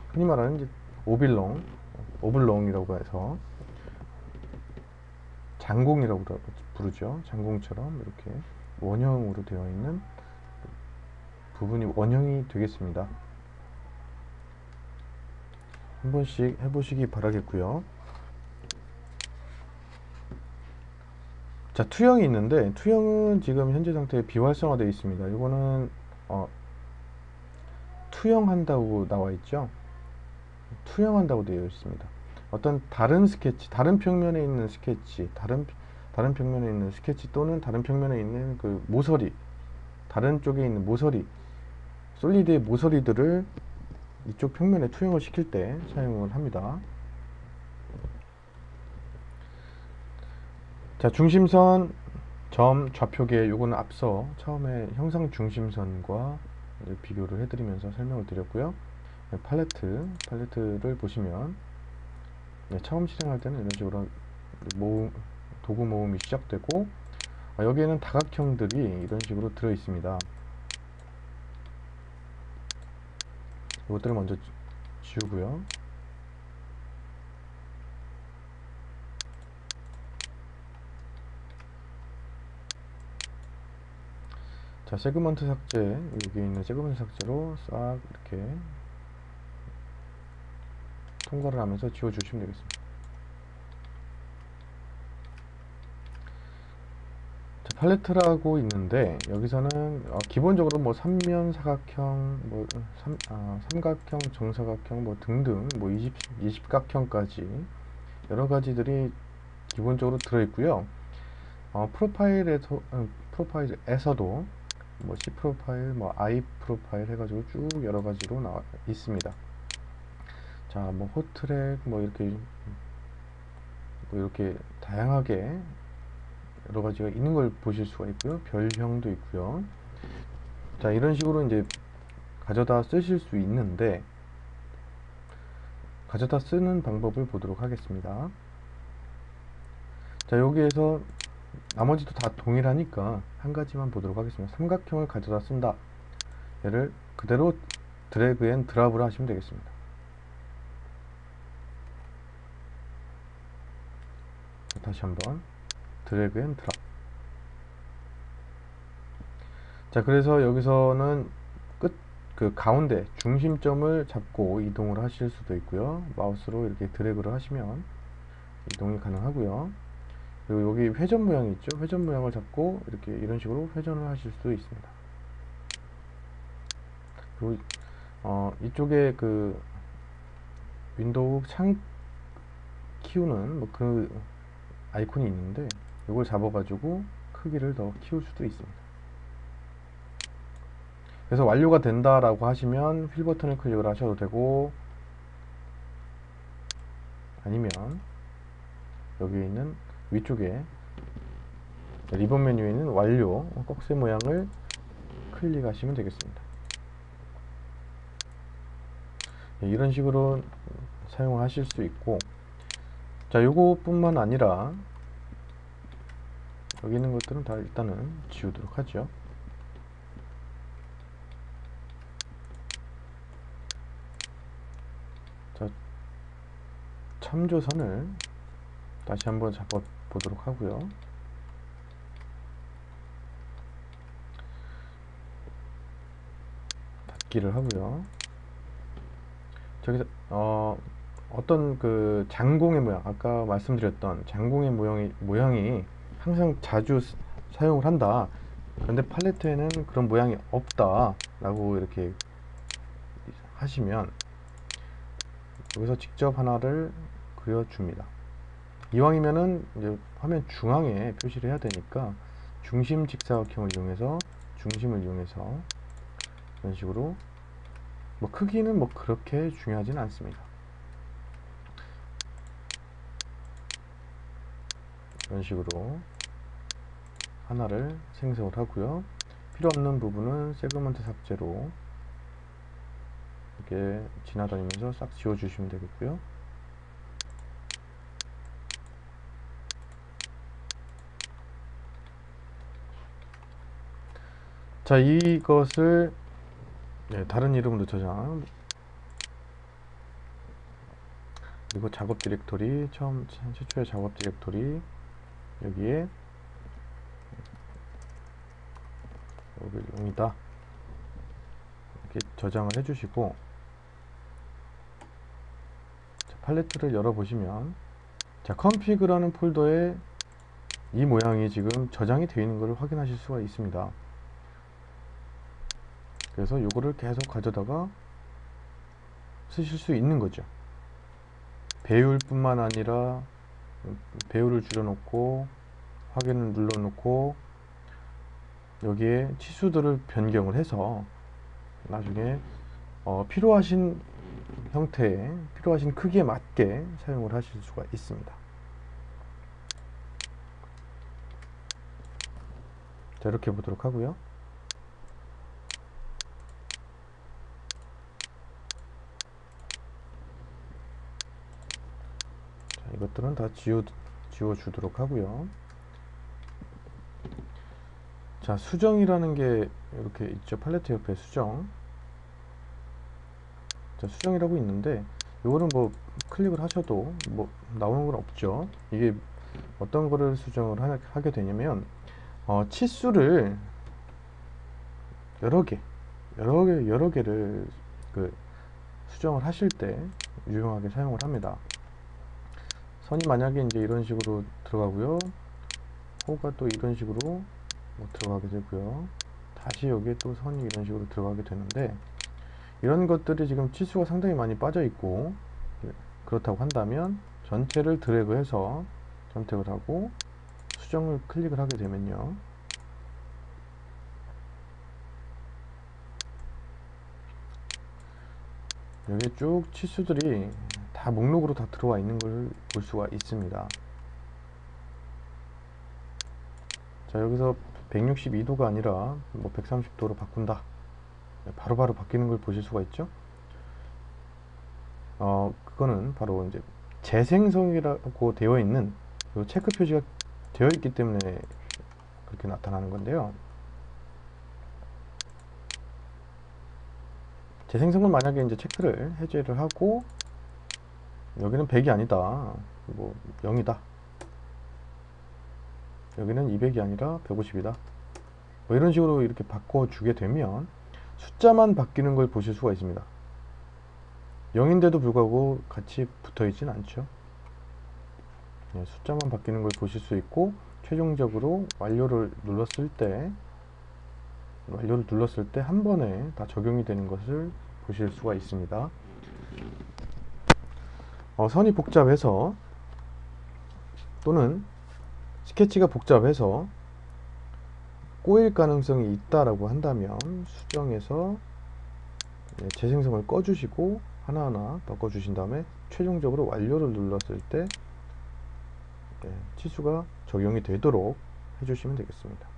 흔히 말하는 이제 오블롱이라고 해서 장공이라고 부르죠. 장공처럼 이렇게 원형으로 되어 있는 부분이 원형이 되겠습니다. 한 번씩 해보시기 바라겠고요. 자, 투영이 있는데 투영은 지금 현재 상태에 비활성화되어 있습니다. 이거는 투영한다고 나와 있죠. 투영한다고 되어 있습니다. 어떤 다른 스케치, 다른 평면에 있는 스케치, 다른 평면에 있는 스케치 또는 다른 평면에 있는 그 모서리, 다른 쪽에 있는 모서리, 솔리드의 모서리들을 이쪽 평면에 투영을 시킬 때 사용을 합니다. 자, 중심선, 점, 좌표계, 요거는 앞서 처음에 형상 중심선과 비교를 해드리면서 설명을 드렸고요. 팔레트를 보시면 처음 실행할 때는 이런 식으로 도구 모음이 시작되고 여기에는 다각형들이 이런 식으로 들어 있습니다. 이것들을 먼저 지우고요. 자, 세그먼트 삭제, 여기 있는 세그먼트 삭제로 싹 이렇게 통과를 하면서 지워주시면 되겠습니다. 자, 팔레트라고 있는데 여기서는 기본적으로 뭐 삼면 사각형, 뭐 삼각형, 정사각형, 뭐 등등 뭐 20각형까지 여러 가지들이 기본적으로 들어 있고요. 프로파일에서도 뭐 C 프로파일, 뭐 I 프로파일 해가지고 쭉 여러 가지로 나와 있습니다. 자, 뭐 호트랙, 뭐 이렇게 다양하게 여러 가지가 있는 걸 보실 수가 있고요. 별형도 있고요. 자, 이런 식으로 이제 가져다 쓰실 수 있는데 가져다 쓰는 방법을 보도록 하겠습니다. 자, 여기에서 나머지도 다 동일하니까 한 가지만 보도록 하겠습니다. 삼각형을 가져다 쓴다. 얘를 그대로 드래그 앤 드랍을 하시면 되겠습니다. 다시 한번 드래그 앤 드랍. 자, 그래서 여기서는 그 가운데 중심점을 잡고 이동을 하실 수도 있고요. 마우스로 이렇게 드래그를 하시면 이동이 가능하고요. 그리고 여기 회전 모양이 있죠. 회전 모양을 잡고 이렇게 이런 식으로 회전을 하실 수도 있습니다. 그리고 이쪽에 그 윈도우 창 키우는 뭐 그 아이콘이 있는데 이걸 잡아가지고 크기를 더 키울 수도 있습니다. 그래서 완료가 된다라고 하시면 휠 버튼을 클릭을 하셔도 되고, 아니면 여기 있는 위쪽에 리본 메뉴에 있는 완료 꺽쇠 모양을 클릭하시면 되겠습니다. 이런 식으로 사용을 하실 수 있고, 자, 요거 뿐만 아니라 여기 있는 것들은 다 일단은 지우도록 하죠. 자, 참조선을 다시 한번 잡아 보도록 하고요. 닫기를 하고요. 저기서 어떤 그 장공의 모양, 아까 말씀드렸던 장공의 모양이 항상 자주 사용을 한다. 그런데 팔레트에는 그런 모양이 없다 라고 이렇게 하시면 여기서 직접 하나를 그려줍니다. 이왕이면은 이제 화면 중앙에 표시를 해야 되니까 중심 직사각형을 이용해서 이런 식으로, 뭐 크기는 뭐 그렇게 중요하진 않습니다. 이런 식으로 하나를 생성을 하고요. 필요 없는 부분은 세그먼트 삭제로 이렇게 지나다니면서 싹 지워 주시면 되겠고요. 자, 이것을 다른 이름으로 저장, 그리고 작업 디렉토리, 최초의 작업 디렉토리 여기에 여기 용이다 이렇게 저장을 해주시고, 자, 팔레트를 열어보시면, 자, config라는 폴더에 이 모양이 지금 저장이 되어 있는 것을 확인하실 수가 있습니다. 그래서 요거를 계속 가져다가 쓰실 수 있는 거죠. 배율 뿐만 아니라 배율을 줄여놓고 확인을 눌러놓고 여기에 치수들을 변경을 해서 나중에 필요하신 형태에, 필요하신 크기에 맞게 사용을 하실 수가 있습니다. 자, 이렇게 보도록 하고요. 자, 이것들은 다 지워 주도록 하고요. 자, 수정이라는 게 이렇게 있죠. 팔레트 옆에 수정. 자, 수정이라고 있는데 이거는 뭐 클릭을 하셔도 뭐 나오는 건 없죠. 이게 어떤 거를 수정을 하게 되냐면 치수를 여러 개를 그 수정을 하실 때 유용하게 사용을 합니다. 선이 만약에 이제 이런 식으로 들어가고요. 호가 또 이런 식으로 뭐 들어가게 되고요. 다시 여기에 또 선이 이런 식으로 들어가게 되는데, 이런 것들이 지금 치수가 상당히 많이 빠져 있고, 그렇다고 한다면 전체를 드래그해서 선택을 하고 수정을 클릭을 하게 되면요, 여기 쭉 치수들이 다 목록으로 다 들어와 있는 걸 볼 수가 있습니다. 자, 여기서 162도가 아니라 뭐 130도로 바꾼다, 바로바로 바뀌는 걸 보실 수가 있죠. 그거는 바로 이제 재생성이라고 되어 있는 요 체크 표시가 되어 있기 때문에 그렇게 나타나는 건데요. 재생성을 만약에 이제 체크를 해제를 하고 여기는 100이 아니다, 뭐 0이다, 여기는 200이 아니라 150이다, 뭐 이런 식으로 이렇게 바꿔주게 되면 숫자만 바뀌는 걸 보실 수가 있습니다. 0인데도 불구하고 같이 붙어 있진 않죠. 숫자만 바뀌는 걸 보실 수 있고, 최종적으로 완료를 눌렀을 때 한 번에 다 적용이 되는 것을 보실 수가 있습니다. 선이 복잡해서 또는 스케치가 복잡해서 꼬일 가능성이 있다라고 한다면 수정해서 재생성을 꺼주시고 하나하나 바꿔주신 다음에 최종적으로 완료를 눌렀을 때 치수가 적용이 되도록 해주시면 되겠습니다.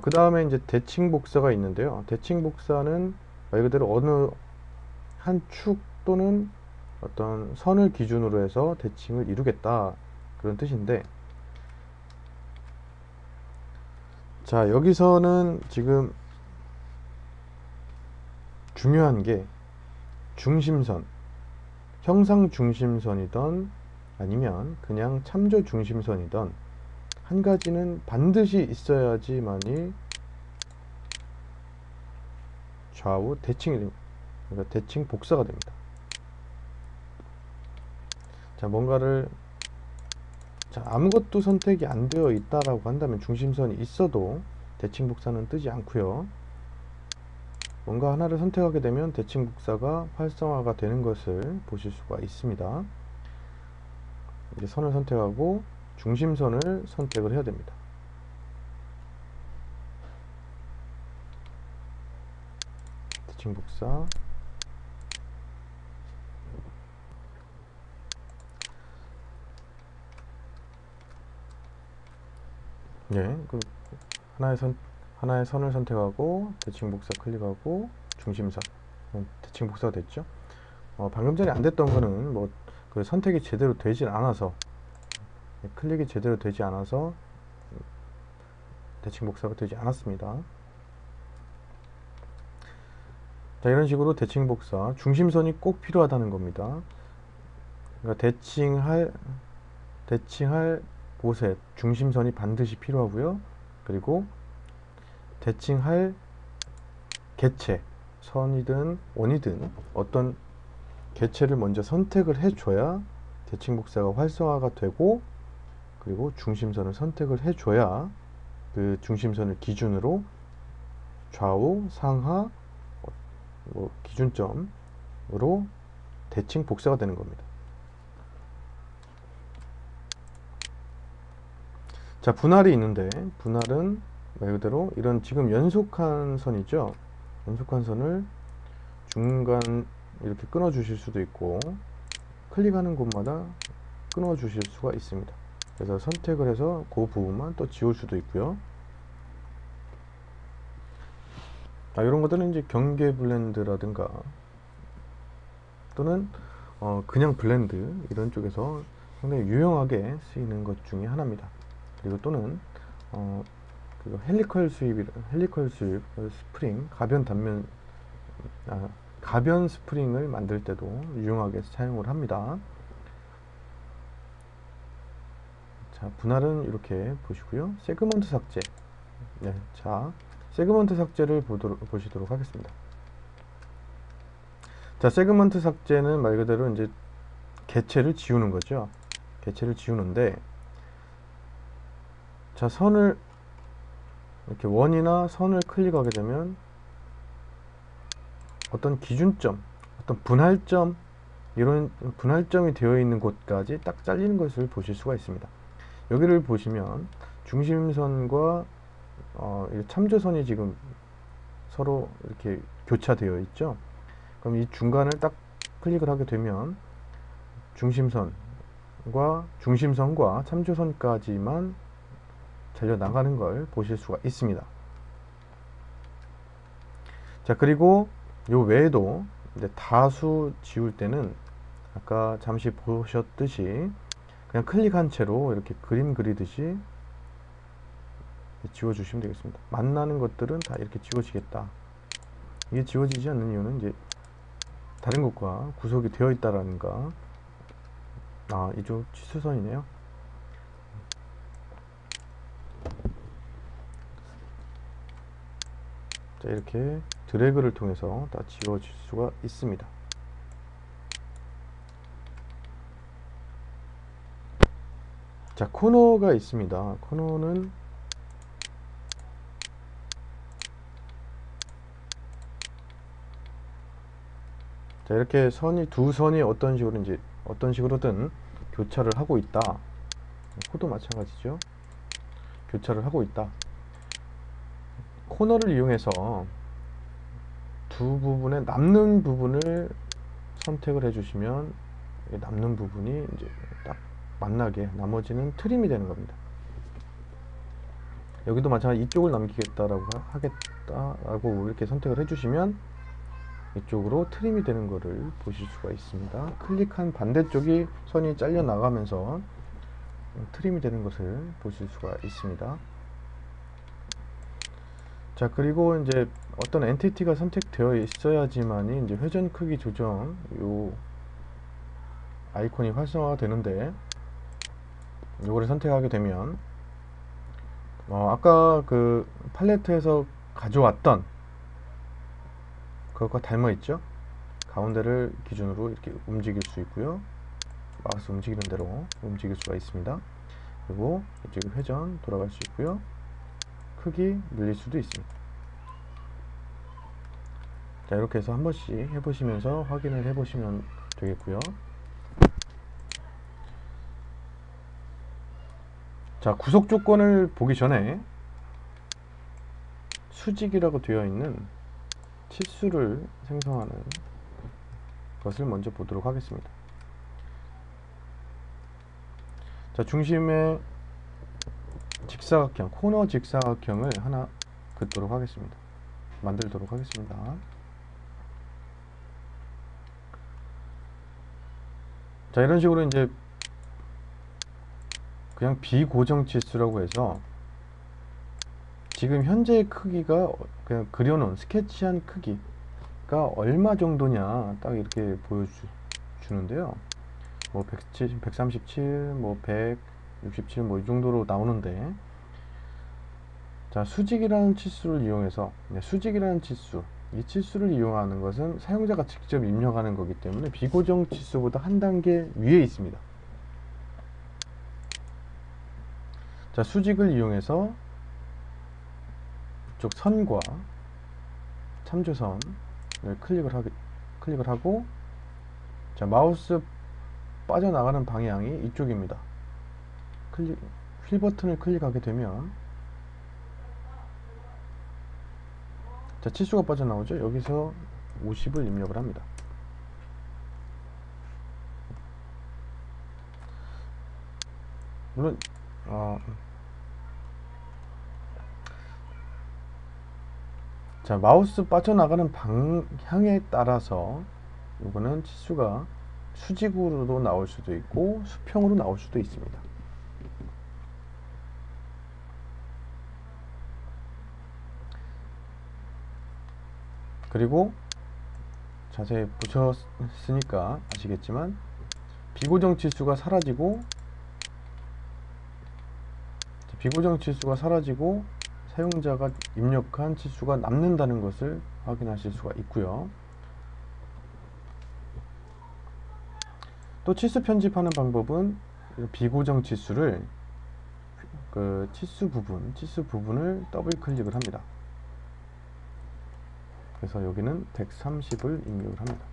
그 다음에 이제 대칭 복사가 있는데요. 대칭 복사는 말 그대로 어느 한 축 또는 어떤 선을 기준으로 해서 대칭을 이루겠다 그런 뜻인데, 자, 여기서는 지금 중요한 게 중심선, 형상 중심선이던 아니면 그냥 참조 중심선이던 한 가지는 반드시 있어야지만이 좌우 대칭이 됩니다. 그러니까 대칭 복사가 됩니다. 자, 뭔가를, 자, 아무것도 선택이 안 되어 있다라고 한다면 중심선이 있어도 대칭 복사는 뜨지 않고요. 뭔가 하나를 선택하게 되면 대칭 복사가 활성화가 되는 것을 보실 수가 있습니다. 이제 선을 선택하고 중심선을 선택을 해야 됩니다. 대칭 복사. 예, 그 하나의 선을 선택하고 대칭 복사 클릭하고 중심선, 대칭 복사가 됐죠. 방금 전에 안 됐던 거는 뭐 그 선택이 제대로 되질 않아서, 클릭이 제대로 되지 않아서 대칭 복사가 되지 않았습니다. 자, 이런 식으로 대칭 복사, 중심선이 꼭 필요하다는 겁니다. 그러니까 대칭할 곳에 중심선이 반드시 필요하고요. 그리고 대칭할 개체, 선이든 원이든 어떤 개체를 먼저 선택을 해줘야 대칭 복사가 활성화가 되고, 그리고 중심선을 선택을 해줘야 그 중심선을 기준으로 좌우, 상하, 뭐 기준점으로 대칭 복사가 되는 겁니다. 자, 분할이 있는데, 분할은 말 그대로 이런 지금 연속한 선이죠. 연속한 선을 중간 이렇게 끊어 주실 수도 있고, 클릭하는 곳마다 끊어 주실 수가 있습니다. 그래서 선택을 해서 그 부분만 또 지울 수도 있고요. 자, 이런 것들은 이제 경계 블렌드라든가 또는 그냥 블렌드 이런 쪽에서 상당히 유용하게 쓰이는 것 중에 하나입니다. 그리고 또는 헬리컬 수입, 스프링, 가변 스프링을 만들 때도 유용하게 사용을 합니다. 자, 분할은 이렇게 보시고요. 세그먼트 삭제. 네, 자, 세그먼트 삭제를 보시도록 하겠습니다. 자, 세그먼트 삭제는 말 그대로 이제 개체를 지우는 거죠. 개체를 지우는데, 자, 선을 이렇게 원이나 선을 클릭하게 되면 어떤 기준점, 어떤 분할점, 이런 분할점이 되어 있는 곳까지 딱 잘리는 것을 보실 수가 있습니다. 여기를 보시면 중심선과 참조선이 지금 서로 이렇게 교차되어 있죠. 그럼 이 중간을 딱 클릭을 하게 되면 중심선과 참조선까지만 잘려 나가는 걸 보실 수가 있습니다. 자, 그리고 요 외에도 이제 다수 지울 때는 아까 잠시 보셨듯이 그냥 클릭한 채로 이렇게 그림 그리듯이 지워주시면 되겠습니다. 만나는 것들은 다 이렇게 지워지겠다. 이게 지워지지 않는 이유는 이제 다른 것과 구속이 되어 있다라는 거. 이쪽 치수선이네요. 자, 이렇게 드래그를 통해서 다 지워질 수가 있습니다. 자, 코너가 있습니다. 코너는 자, 이렇게 두 선이 어떤 식으로든 교차를 하고 있다. 코도 마찬가지죠. 교차를 하고 있다. 코너를 이용해서 두 부분의 남는 부분을 선택을 해주시면 남는 부분이 이제 딱 만나게, 나머지는 트림이 되는 겁니다. 여기도 마찬가지 이쪽을 하겠다라고 이렇게 선택을 해주시면 이쪽으로 트림이 되는 것을 보실 수가 있습니다. 클릭한 반대쪽이 선이 잘려 나가면서 트림이 되는 것을 보실 수가 있습니다. 자, 그리고 이제 어떤 엔티티가 선택되어 있어야지만이 이제 회전 크기 조정 요 아이콘이 활성화가 되는데, 요거를 선택하게 되면 아까 그 팔레트에서 가져왔던 그것과 닮아 있죠. 가운데를 기준으로 이렇게 움직일 수 있고요. 마우스 움직이는 대로 움직일 수가 있습니다. 그리고 이쪽 회전 돌아갈 수 있고요. 크기 늘릴 수도 있습니다. 자, 이렇게 해서 한 번씩 해보시면서 확인을 해보시면 되겠고요. 자, 구속 조건을 보기 전에 수직이라고 되어 있는 치수를 생성하는 것을 먼저 보도록 하겠습니다. 자, 중심에 직사각형, 코너 직사각형을 하나 긋도록 하겠습니다. 만들도록 하겠습니다. 자, 이런 식으로 이제 그냥 비고정 치수라고 해서 지금 현재의 크기가 그냥 그려놓은 스케치한 크기가 얼마 정도냐 딱 이렇게 보여주는데요. 뭐 170, 137, 뭐 167, 뭐 이 정도로 나오는데, 자, 수직이라는 치수를 이용해서, 수직이라는 치수, 이 치수를 이용하는 것은 사용자가 직접 입력하는 거기 때문에 비고정 치수보다 한 단계 위에 있습니다. 자, 수직을 이용해서 이쪽 선과 참조선을 클릭을 하고, 자, 마우스 빠져나가는 방향이 이쪽입니다. 휠 버튼을 클릭하게 되면, 자, 치수가 빠져나오죠. 여기서 50을 입력을 합니다. 물론 자, 마우스 빠져나가는 방향에 따라서 이거는 치수가 수직으로도 나올 수도 있고 수평으로 나올 수도 있습니다. 그리고 자세히 보셨으니까 아시겠지만 비고정 치수가 사라지고 사용자가 입력한 치수가 남는다는 것을 확인하실 수가 있고요. 또 치수 편집하는 방법은 비고정 치수를 그 치수 부분을 더블 클릭을 합니다. 그래서 여기는 130을 입력을 합니다.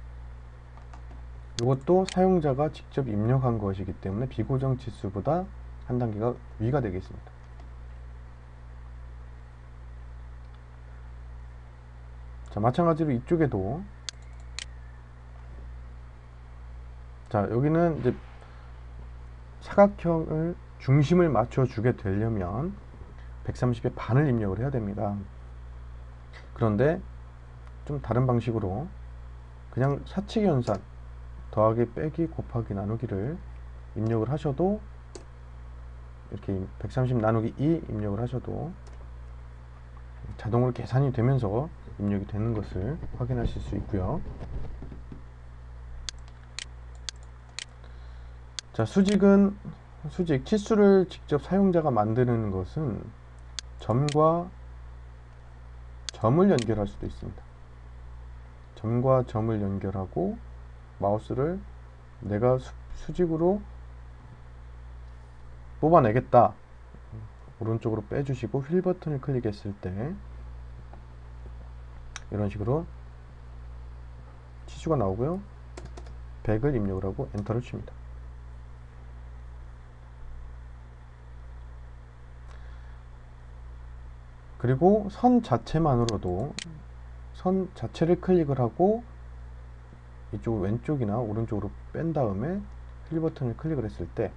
이것도 사용자가 직접 입력한 것이기 때문에 비고정 치수보다 한 단계가 위가 되겠습니다. 자, 마찬가지로 이쪽에도, 자, 여기는 이제 사각형을 중심을 맞춰 주게 되려면 130의 반을 입력을 해야 됩니다. 그런데 좀 다른 방식으로 그냥 사칙 연산 더하기 빼기 곱하기 나누기를 입력을 하셔도, 이렇게 130 나누기 2 입력을 하셔도 자동으로 계산이 되면서 입력이 되는 것을 확인하실 수 있고요. 자, 수직 치수를 직접 사용자가 만드는 것은 점과 점을 연결할 수도 있습니다. 점과 점을 연결하고 마우스를 내가 수직으로 뽑아내겠다, 오른쪽으로 빼주시고 휠 버튼을 클릭했을 때 이런 식으로 치수가 나오고요. 100을 입력을 하고 엔터를 칩니다. 그리고 선 자체만으로도 선 자체를 클릭을 하고 이쪽 왼쪽이나 오른쪽으로 뺀 다음에 휠 버튼을 클릭을 했을 때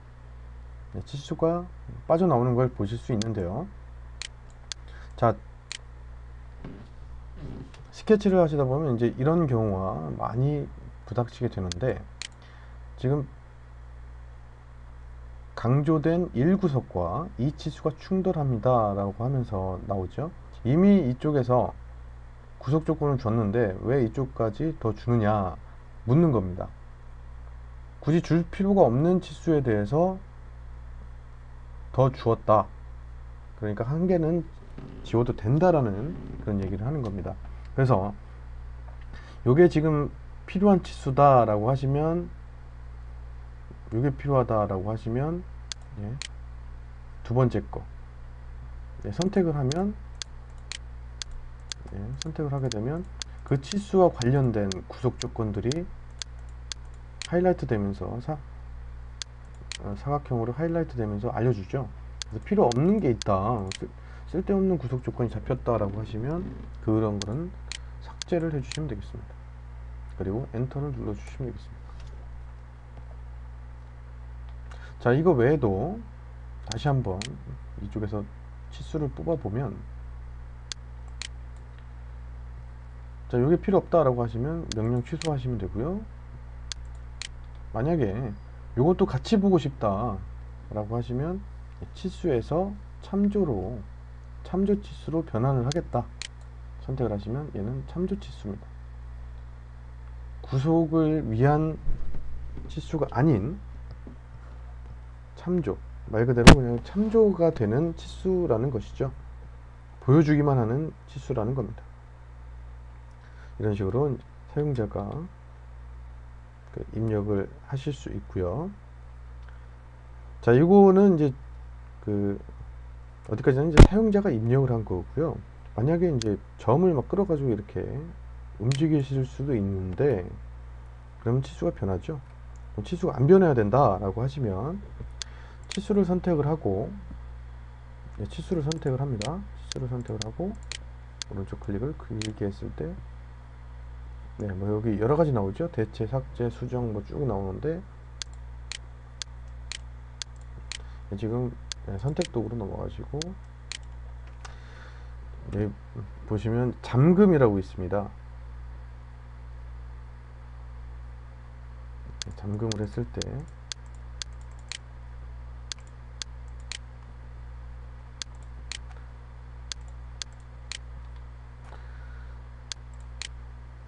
치수가 빠져나오는 걸 보실 수 있는데요. 자, 스케치를 하시다 보면 이제 이런 경우와 많이 부닥치게 되는데, 지금 강조된 1구석과 이 치수가 충돌합니다 라고 하면서 나오죠. 이미 이쪽에서 구속 조건을 줬는데 왜 이쪽까지 더 주느냐 묻는 겁니다. 굳이 줄 필요가 없는 치수에 대해서 더 주었다. 그러니까 한 개는 지워도 된다라는 그런 얘기를 하는 겁니다. 그래서 요게 지금 필요한 치수다 라고 하시면, 요게 필요하다 라고 하시면, 예, 두 번째 거, 예, 선택을 하면, 예, 선택을 하게 되면 그 치수와 관련된 구속 조건들이 하이라이트 되면서 사각형으로 하이라이트 되면서 알려주죠. 그래서 필요 없는 게 있다, 쓸데없는 구속 조건이 잡혔다라고 하시면 그런 거는 삭제를 해주시면 되겠습니다. 그리고 엔터를 눌러주시면 되겠습니다. 자, 이거 외에도 다시 한번 이쪽에서 치수를 뽑아보면, 자, 이게 필요 없다라고 하시면 명령 취소하시면 되고요. 만약에 이것도 같이 보고 싶다 라고 하시면 치수에서 참조 치수로 변환을 하겠다 선택을 하시면 얘는 참조 치수입니다. 구속을 위한 치수가 아닌 참조, 말 그대로 그냥 참조가 되는 치수라는 것이죠. 보여주기만 하는 치수라는 겁니다. 이런 식으로 사용자가 입력을 하실 수 있고요. 자, 이거는 이제 어디까지는 이제 사용자가 입력을 한 거고요. 만약에 이제 점을 막 끌어가지고 이렇게 움직이실 수도 있는데, 그러면 치수가 변하죠. 그럼 치수가 안 변해야 된다라고 하시면 치수를 선택을 하고, 네, 치수를 선택을 합니다. 치수를 선택을 하고 오른쪽 클릭을 길게 했을 때, 네, 뭐 여기 여러 가지 나오죠. 대체, 삭제, 수정 뭐 쭉 나오는데, 네, 지금 선택 도구로 넘어가시고, 네, 보시면 잠금이라고 있습니다. 잠금을 했을 때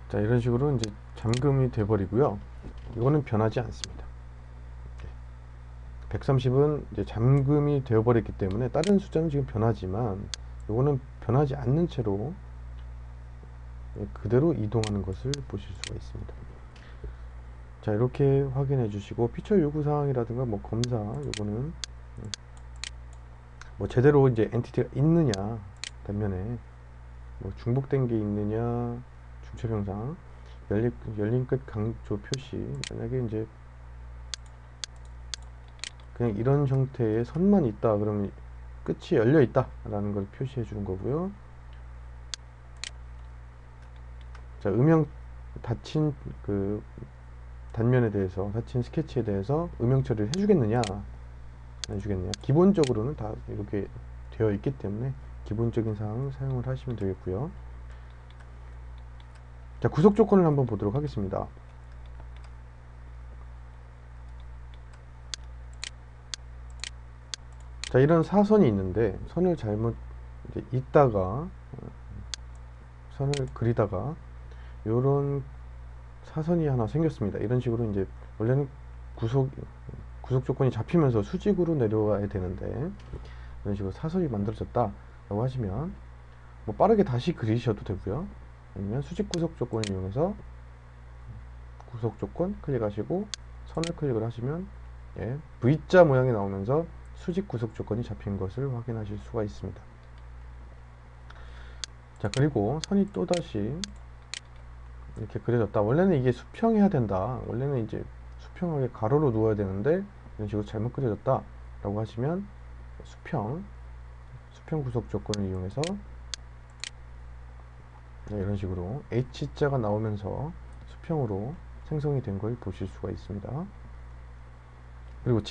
자, 이런 식으로 이제 잠금이 돼 버리고요. 이거는 변하지 않습니다. 130은 이제 잠금이 되어 버렸기 때문에 다른 숫자는 지금 변하지만 이거는 변하지 않는 채로 그대로 이동하는 것을 보실 수가 있습니다. 자, 이렇게 확인해 주시고, 피처 요구사항이라든가 뭐 검사, 요거는 뭐 제대로 이제 엔티티가 있느냐, 단면에 뭐 중복된 게 있느냐, 중첩 형상, 열린 끝 강조 표시, 만약에 이제 그냥 이런 형태의 선만 있다 그러면 끝이 열려 있다 라는 걸 표시해 주는 거고요. 자, 음영 닫힌 그 단면에 대해서, 닫힌 스케치에 대해서 음영 처리를 해주겠느냐 안 해주겠느냐, 기본적으로는 다 이렇게 되어 있기 때문에 기본적인 사항을 사용을 하시면 되겠고요. 자, 구속 조건을 한번 보도록 하겠습니다. 자, 이런 사선이 있는데 선을 잘못 이제 있다가 선을 그리다가 요런 사선이 하나 생겼습니다. 이런 식으로 이제 원래는 구속 조건이 잡히면서 수직으로 내려와야 되는데 이런 식으로 사선이 만들어졌다 라고 하시면 뭐 빠르게 다시 그리셔도 되고요. 아니면 수직 구속 조건을 이용해서 구속 조건 클릭하시고 선을 클릭을 하시면, 예, V자 모양이 나오면서 수직 구속 조건이 잡힌 것을 확인하실 수가 있습니다. 자, 그리고 선이 또다시 이렇게 그려졌다. 원래는 이게 수평해야 된다. 원래는 이제 수평하게 가로로 누워야 되는데 이런 식으로 잘못 그려졌다 라고 하시면 수평 구속 조건을 이용해서, 네, 이런 식으로 H자가 나오면서 수평으로 생성이 된 걸 보실 수가 있습니다. 그리고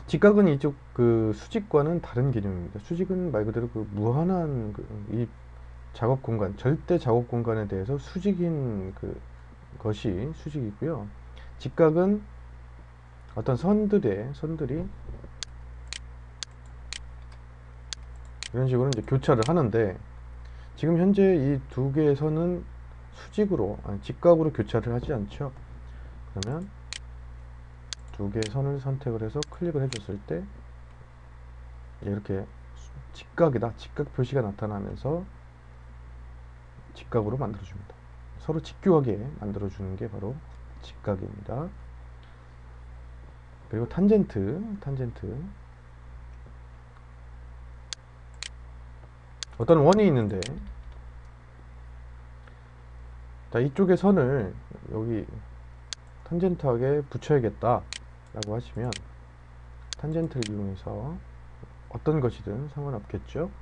직각은 이쪽 그 수직과는 다른 개념입니다. 수직은 말 그대로 그 무한한 이 작업 공간, 절대 작업 공간에 대해서 수직인 그 것이 수직이고요. 직각은 어떤 선들이 이런 식으로 이제 교차를 하는데, 지금 현재 이 두 개의 선은 수직으로, 아니 직각으로 교차를 하지 않죠. 그러면 두 개의 선을 선택을 해서 클릭을 해줬을 때 이렇게 직각이다, 직각 표시가 나타나면서 직각으로 만들어줍니다. 서로 직교하게 만들어주는 게 바로 직각입니다. 그리고 탄젠트. 어떤 원이 있는데, 자, 이쪽에 선을 여기 탄젠트하게 붙여야겠다 라고 하시면 탄젠트를 이용해서 어떤 것이든 상관없겠죠.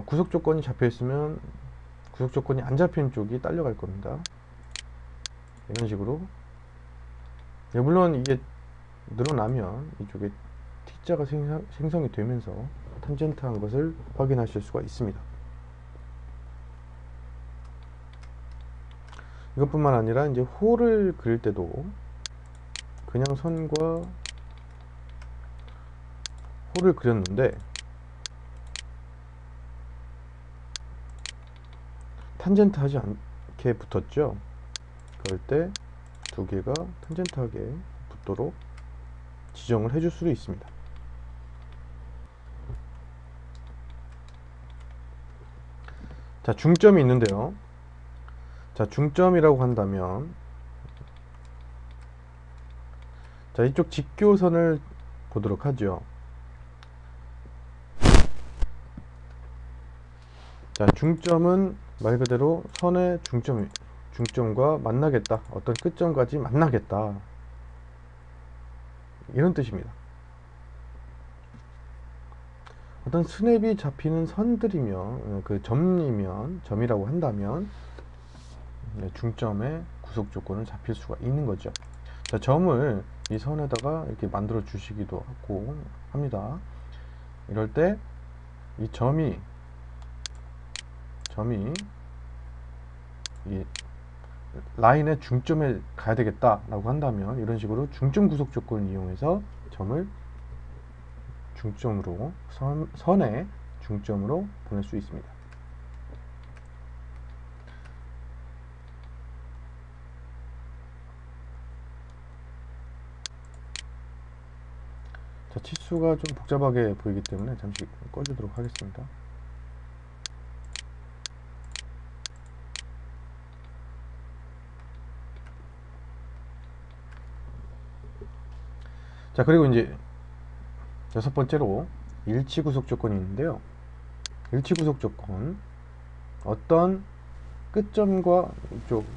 구속 조건이 잡혀 있으면 구속 조건이 안 잡힌 쪽이 딸려갈 겁니다. 이런 식으로. 예, 물론 이게 늘어나면 이쪽에 T자가 생성이 되면서 탄젠트한 것을 확인하실 수가 있습니다. 이것뿐만 아니라 이제 호를 그릴 때도 그냥 선과 호를 그렸는데 탄젠트 하지 않게 붙었죠. 그럴 때 두 개가 탄젠트하게 붙도록 지정을 해줄 수도 있습니다. 자, 중점이 있는데요. 자, 중점이라고 한다면, 자, 이쪽 직교선을 보도록 하죠. 자, 중점은 말 그대로 선의 중점과 만나겠다, 어떤 끝점까지 만나겠다, 이런 뜻입니다. 어떤 스냅이 잡히는 선들이면, 그 점이라고 한다면 중점의 구속 조건을 잡힐 수가 있는 거죠. 자, 점을 이 선에다가 이렇게 만들어 주시기도 하고 합니다. 이럴 때 이 점이 이 라인의 중점에 가야 되겠다라고 한다면 이런 식으로 중점 구속 조건을 이용해서 점을 중점으로, 선의 중점으로 보낼 수 있습니다. 자, 치수가 좀 복잡하게 보이기 때문에 잠시 꺼주도록 하겠습니다. 자, 그리고 이제 여섯 번째로 일치 구속 조건이 있는데요. 일치 구속 조건, 어떤 끝점과 이쪽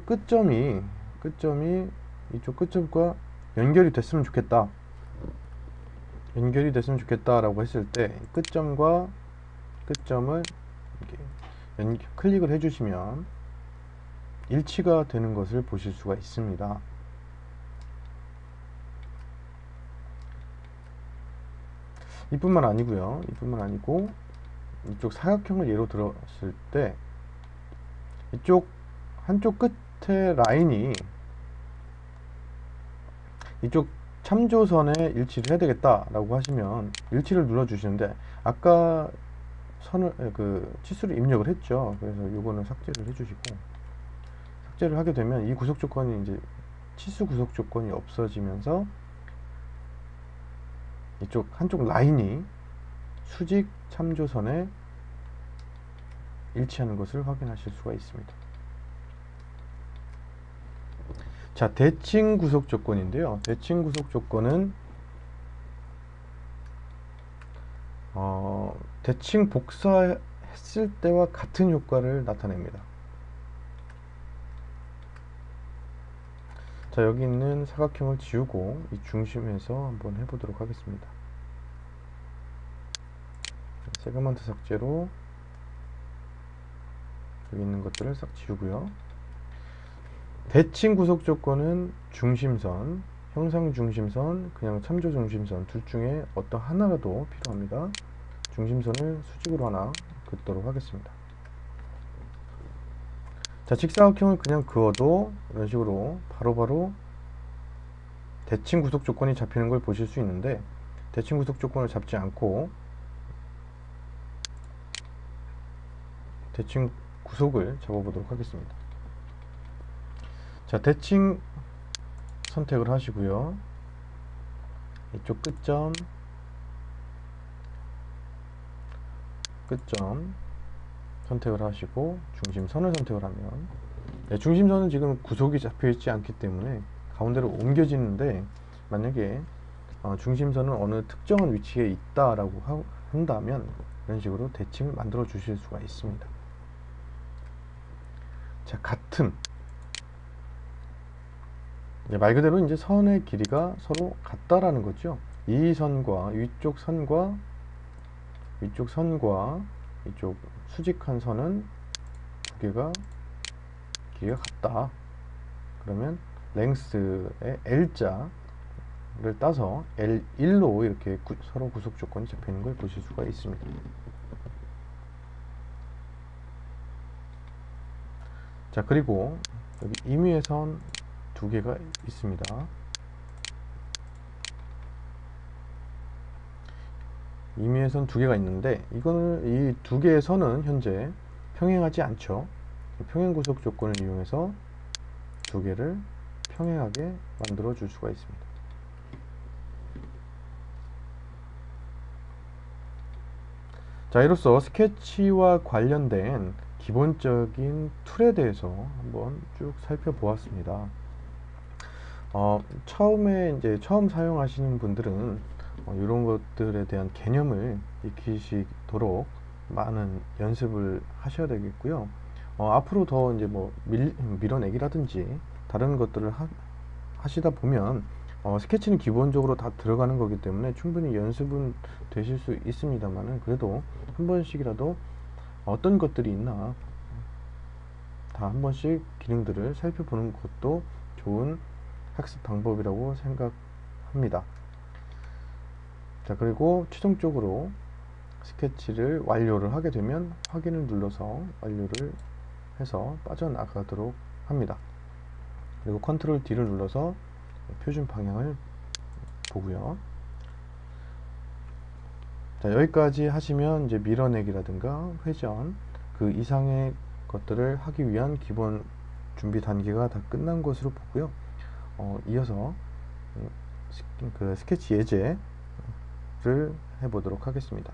끝점이 이쪽 끝점과 연결이 됐으면 좋겠다. 라고 했을 때 끝점과 끝점을 이렇게 클릭을 해주시면 일치가 되는 것을 보실 수가 있습니다. 이뿐만 아니고 이쪽 사각형을 예로 들었을 때 이쪽 한쪽 끝에 라인이 이쪽 참조선에 일치를 해야 되겠다 라고 하시면 일치를 눌러 주시는데, 아까 치수를 입력을 했죠. 그래서 요거는 삭제를 해주시고, 삭제를 하게 되면 이 구속 조건이 이제 치수 구속 조건이 없어지면서 이쪽 한쪽 라인이 수직 참조선에 일치하는 것을 확인하실 수가 있습니다. 자, 대칭 구속 조건인데요. 대칭 구속 조건은 대칭 복사했을 때와 같은 효과를 나타냅니다. 자, 여기 있는 사각형을 지우고 이 중심에서 한번 해보도록 하겠습니다. 세그먼트 삭제로 여기 있는 것들을 싹 지우고요. 대칭 구속 조건은 중심선, 형상 중심선, 그냥 참조 중심선 둘 중에 어떤 하나라도 필요합니다. 중심선을 수직으로 하나 긋도록 하겠습니다. 자, 자, 직사각형을 그냥 그어도 이런 식으로 바로바로 대칭 구속 조건이 잡히는 걸 보실 수 있는데, 대칭 구속 조건을 잡지 않고 대칭 구속을 잡아보도록 하겠습니다. 자, 대칭 선택을 하시고요. 이쪽 끝점 선택을 하시고 중심선을 선택을 하면, 네, 중심선은 지금 구속이 잡혀 있지 않기 때문에 가운데로 옮겨지는데, 만약에 중심선은 어느 특정한 위치에 있다라고 한다면 이런 식으로 대칭을 만들어 주실 수가 있습니다. 자, 같음. 네, 말 그대로 이제 선의 길이가 서로 같다라는 거죠. 이 선과 위쪽 선과 이쪽 수직한 선은 두 개가 길이가 같다. 그러면 랭스의 L자를 따서 L1로 이렇게 서로 구속 조건이 잡혀 있는 걸 보실 수가 있습니다. 자, 그리고 여기 임의의 선 두 개가 있습니다. 임의의 선 두 개가 있는데, 이거는 이 두 개의 선은 현재 평행하지 않죠. 평행 구속 조건을 이용해서 두 개를 평행하게 만들어 줄 수가 있습니다. 자, 이로써 스케치와 관련된 기본적인 툴에 대해서 한번 쭉 살펴보았습니다. 처음 사용하시는 분들은 이런 것들에 대한 개념을 익히시도록 많은 연습을 하셔야 되겠고요. 앞으로 더 이제 뭐 밀어내기라든지 다른 것들을 하시다 보면 스케치는 기본적으로 다 들어가는 거기 때문에 충분히 연습은 되실 수 있습니다만은, 그래도 한 번씩이라도 어떤 것들이 있나 다 한 번씩 기능들을 살펴보는 것도 좋은 학습 방법이라고 생각합니다. 자, 그리고 최종적으로 스케치를 완료를 하게 되면 확인을 눌러서 완료를 해서 빠져나가도록 합니다. 그리고 컨트롤 D를 눌러서 표준 방향을 보고요. 자, 여기까지 하시면 이제 밀어내기라든가 회전, 그 이상의 것들을 하기 위한 기본 준비 단계가 다 끝난 것으로 보고요. 이어서 그 스케치 예제를 해보도록 하겠습니다.